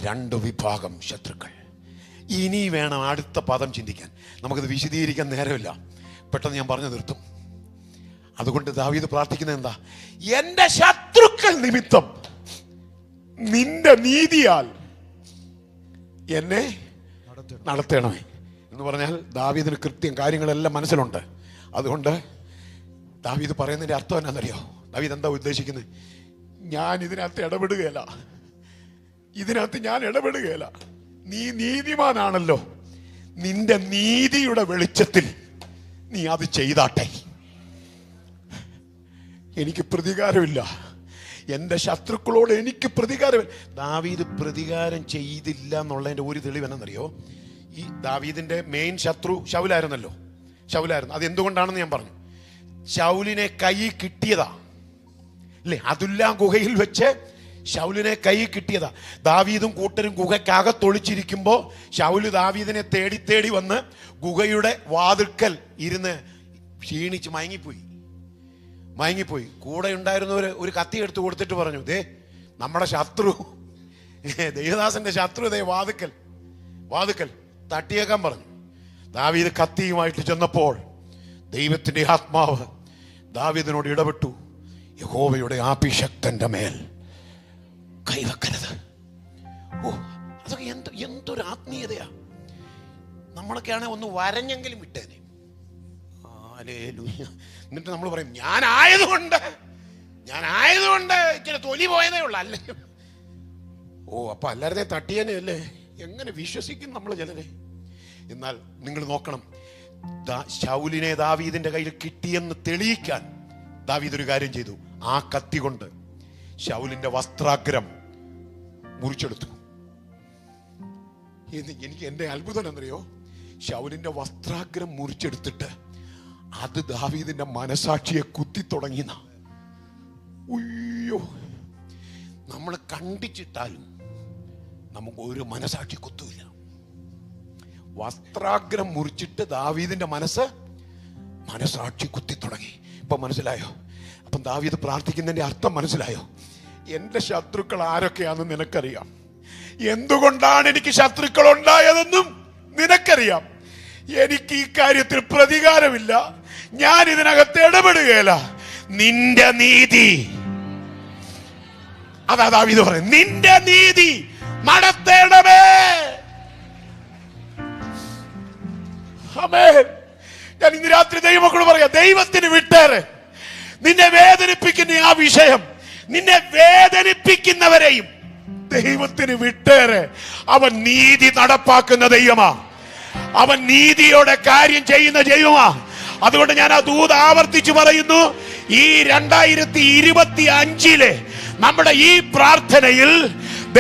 2 വിഭാഗം ശത്രുക്കൾ. ഇനി വേണം അടുത്ത പദം ചിന്തിക്കാൻ. നമുക്കത് വിശദീകരിക്കാൻ നേരമില്ല, പെട്ടെന്ന് ഞാൻ പറഞ്ഞു നിർത്തും. അതുകൊണ്ട് ദാവീദ് പ്രാർത്ഥിക്കുന്നത് എന്താ? എന്റെ ശത്രുക്കൾ നിമിത്തം നിന്റെ നീതിയാൽ എന്നെ നടത്തണമേ എന്ന് പറഞ്ഞാൽ ദാവീദിന് കൃത്യം കാര്യങ്ങളെല്ലാം മനസ്സിലുണ്ട്. അതുകൊണ്ട് ദാവീദ് പറയുന്നതിന്റെ അർത്ഥം എന്നാണെന്നറിയോ? ദാവീദ് എന്താ ഉദ്ദേശിക്കുന്നത്? ഞാൻ ഇതിനകത്ത് ഇടപെടുകയില്ല. നീ നീതിമാനാണല്ലോ, നിന്റെ നീതിയുടെ വെളിച്ചത്തിൽ നീ അത് ചെയ്താട്ടെ. എനിക്ക് പ്രതികാരമില്ല, എൻ്റെ ശത്രുക്കളോട് എനിക്ക് പ്രതികാരമില്ല. ദാവീദ് പ്രതികാരം ചെയ്തില്ല എന്നുള്ളതിൻ്റെ ഒരു തെളിവ് എന്നറിയോ? ഈ ദാവീദിന്റെ മെയിൻ ശത്രു ശൗലായിരുന്നല്ലോ. ശൗലായിരുന്നു. അത് എന്തുകൊണ്ടാണെന്ന് ഞാൻ പറഞ്ഞു. ശൗലിനെ കൈ കിട്ടിയതാ അല്ലേ? അതുല്ലാം ഗുഹയിൽ വെച്ച് ശൗലിനെ കൈ കിട്ടിയതാ. ദാവീദും കൂട്ടരും ഗുഹയ്ക്കകത്തൊളിച്ചിരിക്കുമ്പോ ശൗല് ദാവീദിനെ തേടി തേടി വന്ന് ഗുഹയുടെ വാതിൽക്കൽ ഇരുന്ന് ക്ഷീണിച്ച് മയങ്ങിപ്പോയി. കൂടെ ഉണ്ടായിരുന്നവര് ഒരു കത്തി എടുത്ത് കൊടുത്തിട്ട് പറഞ്ഞു, ദേ നമ്മുടെ ശത്രു, ദേവദാസന്റെ ശത്രു ദേ വാതിക്കൽ തട്ടിയേക്കാൻ പറഞ്ഞു. ദാവീദ് കത്തിയുമായിട്ട് ചെന്നപ്പോൾ ദൈവത്തിന്റെ ആത്മാവ് ദാവീദിനോട് ഇടപെട്ടു. യഹോവയുടെ അഭിഷക്തന്റെ മേൽ കൈവെക്കരുത്. ഓ, അതൊക്കെ എന്തൊരു ആത്മീയതയാ. നമ്മളൊക്കെയാണെങ്കിൽ ഒന്ന് വരഞ്ഞെങ്കിലും വിട്ടേനെ. എന്നിട്ട് നമ്മൾ പറയും, ഞാനായതുകൊണ്ട് ഇച്ചിരി തൊലി പോയതേ ഉള്ളു, അല്ലേ? ഓ, അപ്പൊ അല്ലാതെ തട്ടിയനെ അല്ലേ? എങ്ങനെ വിശ്വസിക്കും നമ്മൾ ചിലരെ? എന്നാൽ നിങ്ങൾ നോക്കണം, ശൗലിനെ ദാവീദിന്റെ കയ്യിൽ കിട്ടിയെന്ന് തെളിയിക്കാൻ ദാവീദ് ഒരു കാര്യം ചെയ്തു. ആ കത്തി കൊണ്ട് ശൗലിന്റെ വസ്ത്രാഗ്രം മുറിച്ചെടുത്തു. എനിക്ക് എന്റെ അത്ഭുതം എന്നറിയോ? ശൗലിന്റെ വസ്ത്രാഗ്രം മുറിച്ചെടുത്തിട്ട് അത് ദാവീദിന്റെ മനസാക്ഷിയെ കുത്തി തുടങ്ങിയെന്ന. ഉയ്യോ, നമ്മൾ കണ്ടിച്ചിട്ടാലും നമുക്ക് ഒരു മനസാക്ഷി കുത്തൂല. വസ്ത്രാഗ്രം മുറിച്ചിട്ട് ദാവീദിന്റെ മനസാക്ഷി കുത്തി തുടങ്ങി. ഇപ്പൊ മനസ്സിലായോ? അപ്പം ദാവീദ് പ്രാർത്ഥിക്കുന്നതിന്റെ അർത്ഥം മനസ്സിലായോ? എന്റെ ശത്രുക്കൾ ആരൊക്കെയാണെന്ന് നിനക്കറിയാം. എന്തുകൊണ്ടാണ് എനിക്ക് ശത്രുക്കൾ ഉണ്ടായതെന്നും നിനക്കറിയാം. എനിക്ക് ഈ കാര്യത്തിൽ പ്രതികാരമില്ല, ഞാൻ ഇതിനകത്ത് ഇടപെടുകയില്ല. നിന്റെ നീതി, അതാ ദാവീദ് പറയുന്നത്, നിന്റെ നീതി നടത്തേണമേ. ആമേൻ. ഞാൻ ഇന്ന് രാത്രി ദൈവമക്കളോട് പറയാം, ദൈവത്തിന് വിട്ടേറെ. നിന്നെ വേദനിപ്പിക്കുന്ന ആ വിഷയം, നിന്നെ വേദനിപ്പിക്കുന്നവരെയും ദൈവത്തിന് വിട്ടേറെ. അവൻ നീതി നടപ്പാക്കുന്ന ദൈവമാ, അവൻ നീതിയോടെ കാര്യം ചെയ്യുന്ന ദൈവമാ. അതുകൊണ്ട് ഞാൻ ആ ദൂത് ആവർത്തിച്ചു പറയുന്നു. ഈ 2025 നമ്മുടെ ഈ പ്രാർത്ഥനയിൽ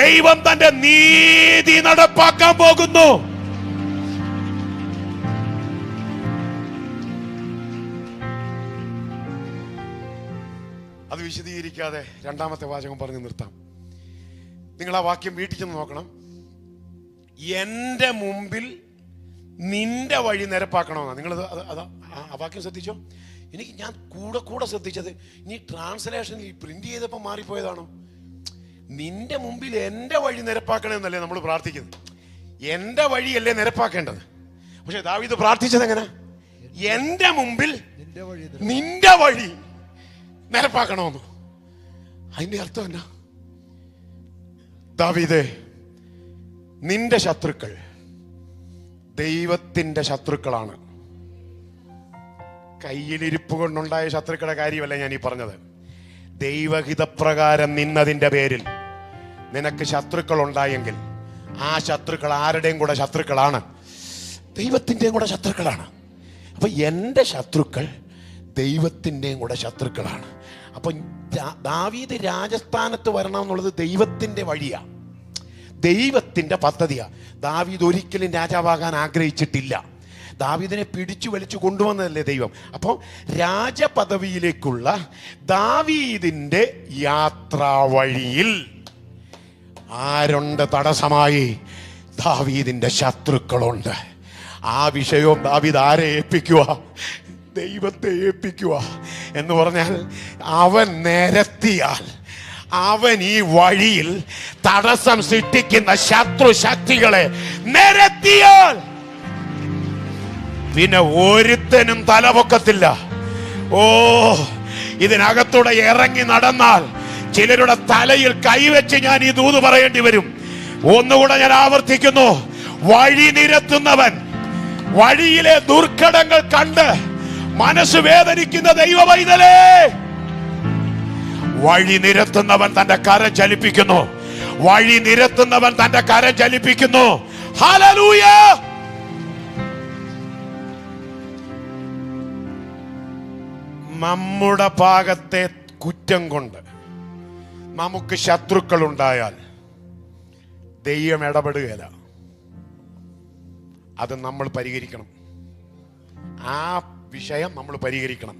ദൈവം തന്റെ നീതി നടപ്പാക്കാൻ പോകുന്നു. അത് വിശദീകരിക്കാതെ രണ്ടാമത്തെ വാചകം പറഞ്ഞു നിർത്താം. നിങ്ങൾ ആ വാക്യം വീട്ടിൽ ചെന്ന് നോക്കണം. എന്റെ മുമ്പിൽ നിന്റെ വഴി നിരപ്പാക്കണമെന്നാ. നിങ്ങൾ ആ വാക്യം ശ്രദ്ധിച്ചോ? ഞാൻ കൂടെ ശ്രദ്ധിച്ചത്, ഇനി ട്രാൻസ്ലേഷനിൽ പ്രിന്റ് ചെയ്തപ്പോൾ മാറിപ്പോയതാണോ? നിന്റെ മുമ്പിൽ എന്റെ വഴി നിരപ്പാക്കണമെന്നല്ലേ നമ്മൾ പ്രാർത്ഥിക്കുന്നത്. എന്റെ വഴിയല്ലേ നിരപ്പാക്കേണ്ടത്. പക്ഷെ ദാവീദ് പ്രാർത്ഥിച്ചത് എങ്ങനെ? എന്റെ മുമ്പിൽ നിന്റെ വഴി നിരപ്പാക്കണമെന്ന്. അതിന്റെ അർത്ഥം എന്നാ? ദാവീദേ, നിന്റെ ശത്രുക്കൾ ദൈവത്തിന്റെ ശത്രുക്കളാണ്. കയ്യിലിരിപ്പ് കൊണ്ടുണ്ടായ ശത്രുക്കളുടെ കാര്യമല്ല ഞാൻ ഈ പറഞ്ഞത്. ദൈവഹിതപ്രകാരം നിന്നതിന്റെ പേരിൽ നിനക്ക് ശത്രുക്കൾ ഉണ്ടായെങ്കിൽ ആ ശത്രുക്കൾ ആരുടെയും കൂടെ ശത്രുക്കളാണ്? ദൈവത്തിന്റെയും കൂടെ ശത്രുക്കളാണ്. അപ്പൊ എന്റെ ശത്രുക്കൾ ദൈവത്തിന്റെയും കൂടെ ശത്രുക്കളാണ്. അപ്പൊ ദാവീദ് രാജസ്ഥാനത്ത് വരണം എന്നുള്ളത് ദൈവത്തിന്റെ വഴിയാ, ദൈവത്തിന്റെ പദ്ധതിയാ. ദാവീദ് ഒരിക്കലും രാജാവാകാൻ ആഗ്രഹിച്ചിട്ടില്ല. ദാവീദിനെ പിടിച്ചു വലിച്ചു കൊണ്ടുവന്നതല്ലേ ദൈവം. അപ്പോൾ രാജപദവിയിലേക്കുള്ള ദാവീദിന്റെ യാത്രാ വഴിയിൽ ആരുണ്ട് തടസ്സമായി? ദാവീദിന്റെ ശത്രുക്കളുണ്ട്. ആ വിഷയവും ദാവീദ് ആരെ ഏൽപ്പിക്കുക? ദൈവത്തെ ഏൽപ്പിക്കുക. എന്ന് പറഞ്ഞാൽ അവൻ നിരത്തിയാൽ, അവൻ ഈ വഴിയിൽ തടസ്സം സൃഷ്ടിക്കുന്ന ശത്രു ശക്തികളെ നിരത്തിയാൽ പിന്നെ ഒരുത്തനും തലപൊക്കത്തില്ല. ഓ, ഇതിനകത്തൂടെ ഇറങ്ങി നടന്നാൽ ചിലരുടെ തലയിൽ കൈവച്ച് ഞാൻ ഈ ദൂത് പറയേണ്ടി വരും. ഒന്നുകൂടെ ഞാൻ ആവർത്തിക്കുന്നു, വഴി നിരത്തുന്നവൻ, വഴിയിലെ ദുർഘടങ്ങൾ കണ്ട് മനസ്സ് വേദനിക്കുന്ന ദൈവവൈതലേ, വഴി നിരത്തുന്നവൻ തന്റെ കരം ചലിപ്പിക്കുന്നു. വഴി നിരത്തുന്നവൻ തന്റെ കരം ചലിപ്പിക്കുന്നു. ഹല്ലേലൂയ. നമ്മുടെ ഭാഗത്തെ കുറ്റം കൊണ്ട് നമുക്ക് ശത്രുക്കൾ ഉണ്ടായാൽ ദൈവം ഇടപെടുകയില്ല. അത് നമ്മൾ പരിഹരിക്കണം. ആ വിഷയം നമ്മൾ പരിഹരിക്കണം.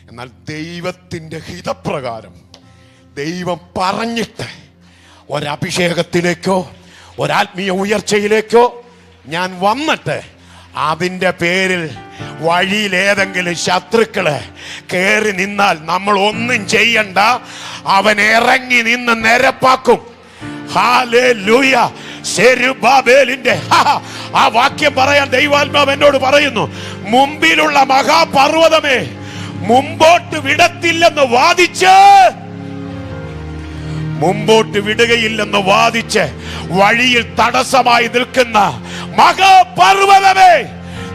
എന്നാൽ ദൈവത്തിൻ്റെ ഹിതപ്രകാരം ദൈവം പറഞ്ഞിട്ട് ഒരഭിഷേകത്തിലേക്കോ ഒരാത്മീയ ഉയർച്ചയിലേക്കോ ഞാൻ വന്നിട്ട് അതിൻ്റെ പേരിൽ വഴിയിൽ ഏതെങ്കിലും ശത്രുക്കള് കയറി നിന്നാൽ നമ്മൾ ഒന്നും ചെയ്യണ്ട, അവൻ ഇറങ്ങി നിന്ന് നിരപ്പാക്കും. ഹല്ലേലൂയ. സെരുബ്ബാബേലിന്റെ ആ വാക്യം പറയാൻ ദൈവാത്മാവ് എന്നോട് പറയുന്നു. മുമ്പിലുള്ള മഹാപർവ്വതമേ, മുമ്പോട്ട് വിടത്തില്ലെന്ന് വാദിച്ച്, മുമ്പോട്ട് വിടുകയില്ലെന്ന് വാദിച്ച് വഴിയിൽ തടസ്സമായി നിൽക്കുന്ന മഹാപർവ്വതമേ,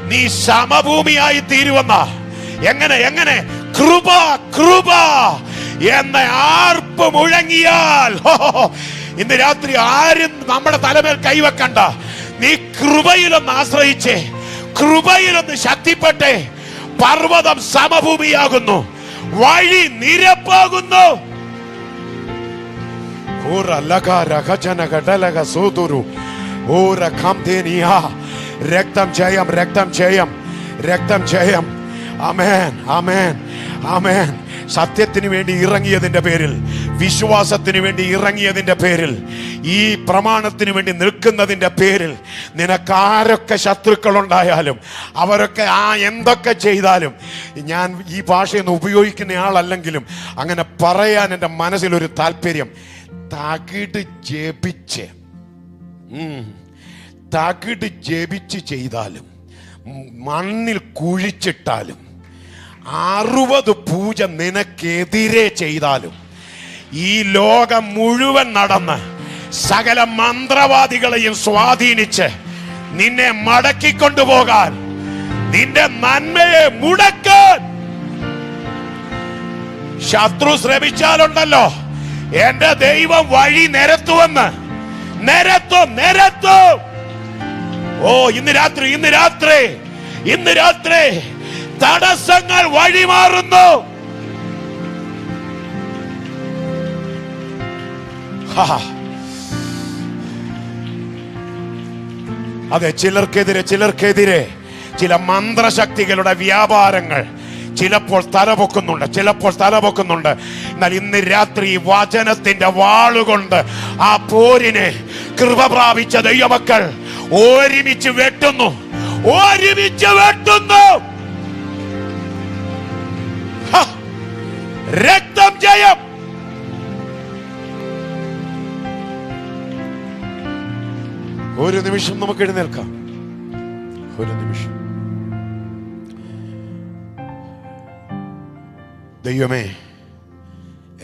നീ സമഭൂമിയായി തീരുവെന്ന. എങ്ങനെ കൃപ കൃപ എന്ന ആർപ്പ് മുഴങ്ങിയാൽ ഇന്ന് രാത്രി ആരും നമ്മുടെ തലമേൽ കൈവെക്കണ്ട. നീ കൃപയിലൊന്ന് ആശ്രയിച്ചേ, കൃപയിലൊന്ന് ശക്തിപ്പെട്ടേ. പർവ്വതം സമഭൂമിയാകുന്നു, വഴി നിരപ്പാകുന്നു. രക്തം ജയം, രക്തം ജയം, രക്തം ജയം. ആമേൻ, ആമേൻ, ആമേൻ. സത്യത്തിന് വേണ്ടി ഇറങ്ങിയതിന്റെ പേരിൽ, വിശ്വാസത്തിന് വേണ്ടി ഇറങ്ങിയതിന്റെ പേരിൽ, ഈ പ്രമാണത്തിന് വേണ്ടി നിൽക്കുന്നതിന്റെ പേരിൽ നിനക്കാരൊക്കെ ശത്രുക്കളുണ്ടായാലും അവരൊക്കെ എന്തൊക്കെ ചെയ്താലും, ഞാൻ ഈ ഭാഷയൊന്നും ഉപയോഗിക്കുന്ന ആളല്ലെങ്കിലും അങ്ങനെ പറയാൻ എൻ്റെ മനസ്സിലൊരു താല്പര്യം, തകിട് ജപിച്ച് ചെയ്താലും മണ്ണിൽ കുഴിച്ചിട്ടാലും 60 പൂജ നിനക്കെതിരെ ചെയ്താലും ഈ ലോകം മുഴുവൻ നടന്ന് സകല മന്ത്രവാദികളെയും സ്വാധീനിച്ച് നിന്നെ മടക്കിക്കൊണ്ടുപോകാൻ, നിന്റെ നന്മയെ മുടക്കാൻ ശത്രു ശ്രമിച്ചാലുണ്ടല്ലോ, എന്റെ ദൈവം വഴി നിരത്തുവെന്ന്. നിരത്തും. ഓ, ഇന്ന് രാത്രി തടസ്സങ്ങൾ വഴിമാറുന്നു. അതെ, ചിലർക്കെതിരെ ചില മന്ത്രശക്തികളുടെ വ്യാപാരങ്ങൾ ചിലപ്പോൾ തലപൊക്കുന്നുണ്ട്. എന്നാൽ ഇന്ന് രാത്രി വചനത്തിന്റെ വാളുകൊണ്ട് ആ പോരിനെ കൃപ പ്രാപിച്ച ദൈവമക്കൾ ഒരുമിച്ച് വെട്ടുന്നു. രക്തം ജയം. ഒരു നിമിഷം നമുക്ക് എഴുന്നേൽക്കാം. ഒരു നിമിഷം. ദൈവമേ,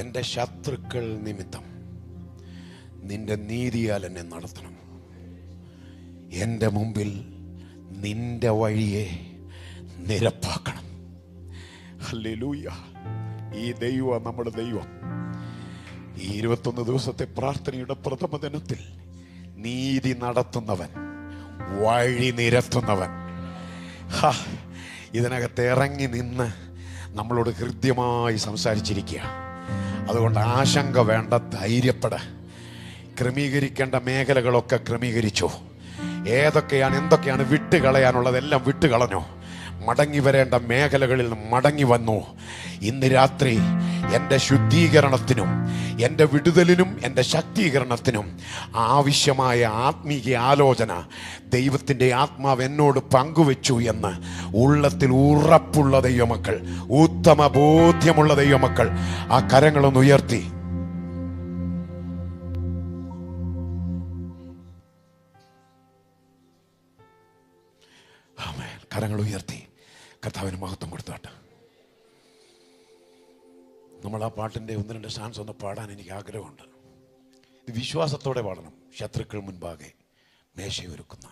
എൻ്റെ ശത്രുക്കൾ നിമിത്തം നിന്റെ നീതിയാൽ എന്നെ നടത്തണം. എൻ്റെ മുമ്പിൽ നിന്റെ വഴിയെ നിരപ്പാക്കണം. ഹല്ലേലൂയ. ഈ ദൈവം നമ്മുടെ ദൈവം. ഈ 21 ദിവസത്തെ പ്രാർത്ഥനയുടെ പ്രഥമ ദിനത്തിൽ നീതി നടത്തുന്നവൻ, വഴി നിരത്തുന്നവൻ, ഇതിനകത്ത് ഇറങ്ങി നിന്ന് നമ്മളോട് ഹൃദ്യമായി സംസാരിച്ചിരിക്കുക. അതുകൊണ്ട് ആശങ്ക വേണ്ട, ധൈര്യപ്പെട. ക്രമീകരിക്കേണ്ട മേഖലകളൊക്കെ ക്രമീകരിച്ചു. എന്തൊക്കെയാണ് വിട്ടുകളയാനുള്ളതെല്ലാം വിട്ടുകളഞ്ഞു. മടങ്ങി വരേണ്ട മേഖലകളിൽ നിന്ന് മടങ്ങി വന്നു. ഇന്ന് രാത്രി എൻ്റെ ശുദ്ധീകരണത്തിനും എൻ്റെ വിടുതലിനും എൻ്റെ ശക്തീകരണത്തിനും ആവശ്യമായ ആത്മീയ ആലോചന ദൈവത്തിൻ്റെ ആത്മാവ് എന്നോട് പങ്കുവെച്ചു എന്ന് ഉള്ളത്തിൽ ഉറപ്പുള്ള ദൈവമക്കൾ, ഉത്തമ ബോധ്യമുള്ള ദൈവമക്കൾ ആ കരങ്ങളൊന്ന് ഉയർത്തി. കരങ്ങൾ ഉയർത്തി കർത്താവിന് മഹത്വം കൊടുത്താട്ട്. നമ്മൾ ആ പാട്ടിൻ്റെ 1-2 സ്റ്റാൻസ് ഒന്ന് പാടാൻ എനിക്ക് ആഗ്രഹമുണ്ട്. ഇത് വിശ്വാസത്തോടെ പാടണം. ശത്രുക്കൾ മുൻപാകെ മേശയൊരുക്കുന്ന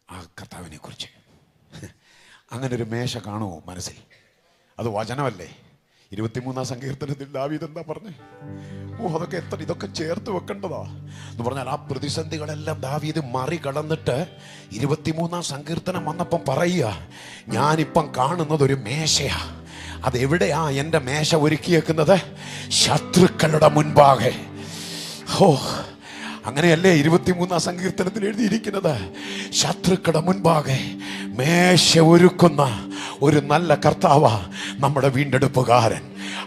ആ കർത്താവിനെ കുറിച്ച് അങ്ങനെ ഒരു മേശ കാണുമോ മനസ്സിൽ? അത് വചനമല്ലേ? 23-ാം സങ്കീർത്തനത്തിൽ ദാവീദ് എന്താ പറഞ്ഞേ? ഇതൊക്കെ ചേർത്ത് വെക്കേണ്ടതാ എന്ന് പറഞ്ഞാൽ ആ പ്രതിസന്ധികളെല്ലാം ദാവീദ് മറികടന്നിട്ട് 23-ാം സങ്കീർത്തനം വന്നപ്പം പറയുക, ഞാനിപ്പം കാണുന്നത് ഒരു മേശയാ. അതെവിടെയാ എൻ്റെ മേശ ഒരുക്കിയേക്കുന്നത്? ശത്രുക്കളുടെ മുൻപാകെ. അങ്ങനെയല്ലേ 23-ാം സങ്കീർത്തനത്തിൽ എഴുതിയിരിക്കുന്നത്? ശത്രുക്കളുടെ മുൻപാകെ മേശ ഒരുക്കുന്ന ഒരു നല്ല കർത്താവാ നമ്മുടെ വീണ്ടെടുപ്പുകാരൻ.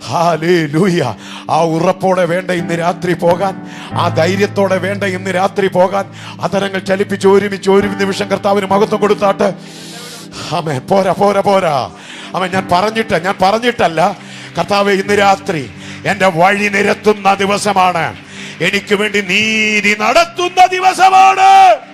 ഹല്ലേലൂയ. ആ ഉറപ്പോടെ വേണ്ട ഇന്ന് രാത്രി പോകാൻ, ആ ധൈര്യത്തോടെ വേണ്ട ഇന്ന് രാത്രി പോകാൻ. അതരങ്ങൾ ചലിപ്പിച്ച് ഒരുമിച്ച് ഒരു നിമിഷം കർത്താവിന് മഹത്വം കൊടുത്താട്ട്. ആമേൻ. പോരാ പോരാ പോരാ. ആമേൻ. ഞാൻ പറഞ്ഞിട്ടല്ല. കർത്താവേ, ഇന്ന് രാത്രി എന്റെ വഴി നിരത്തുന്ന ദിവസമാണ്. എനിക്ക് വേണ്ടി നീതി നടത്തുന്ന ദിവസമാണ്.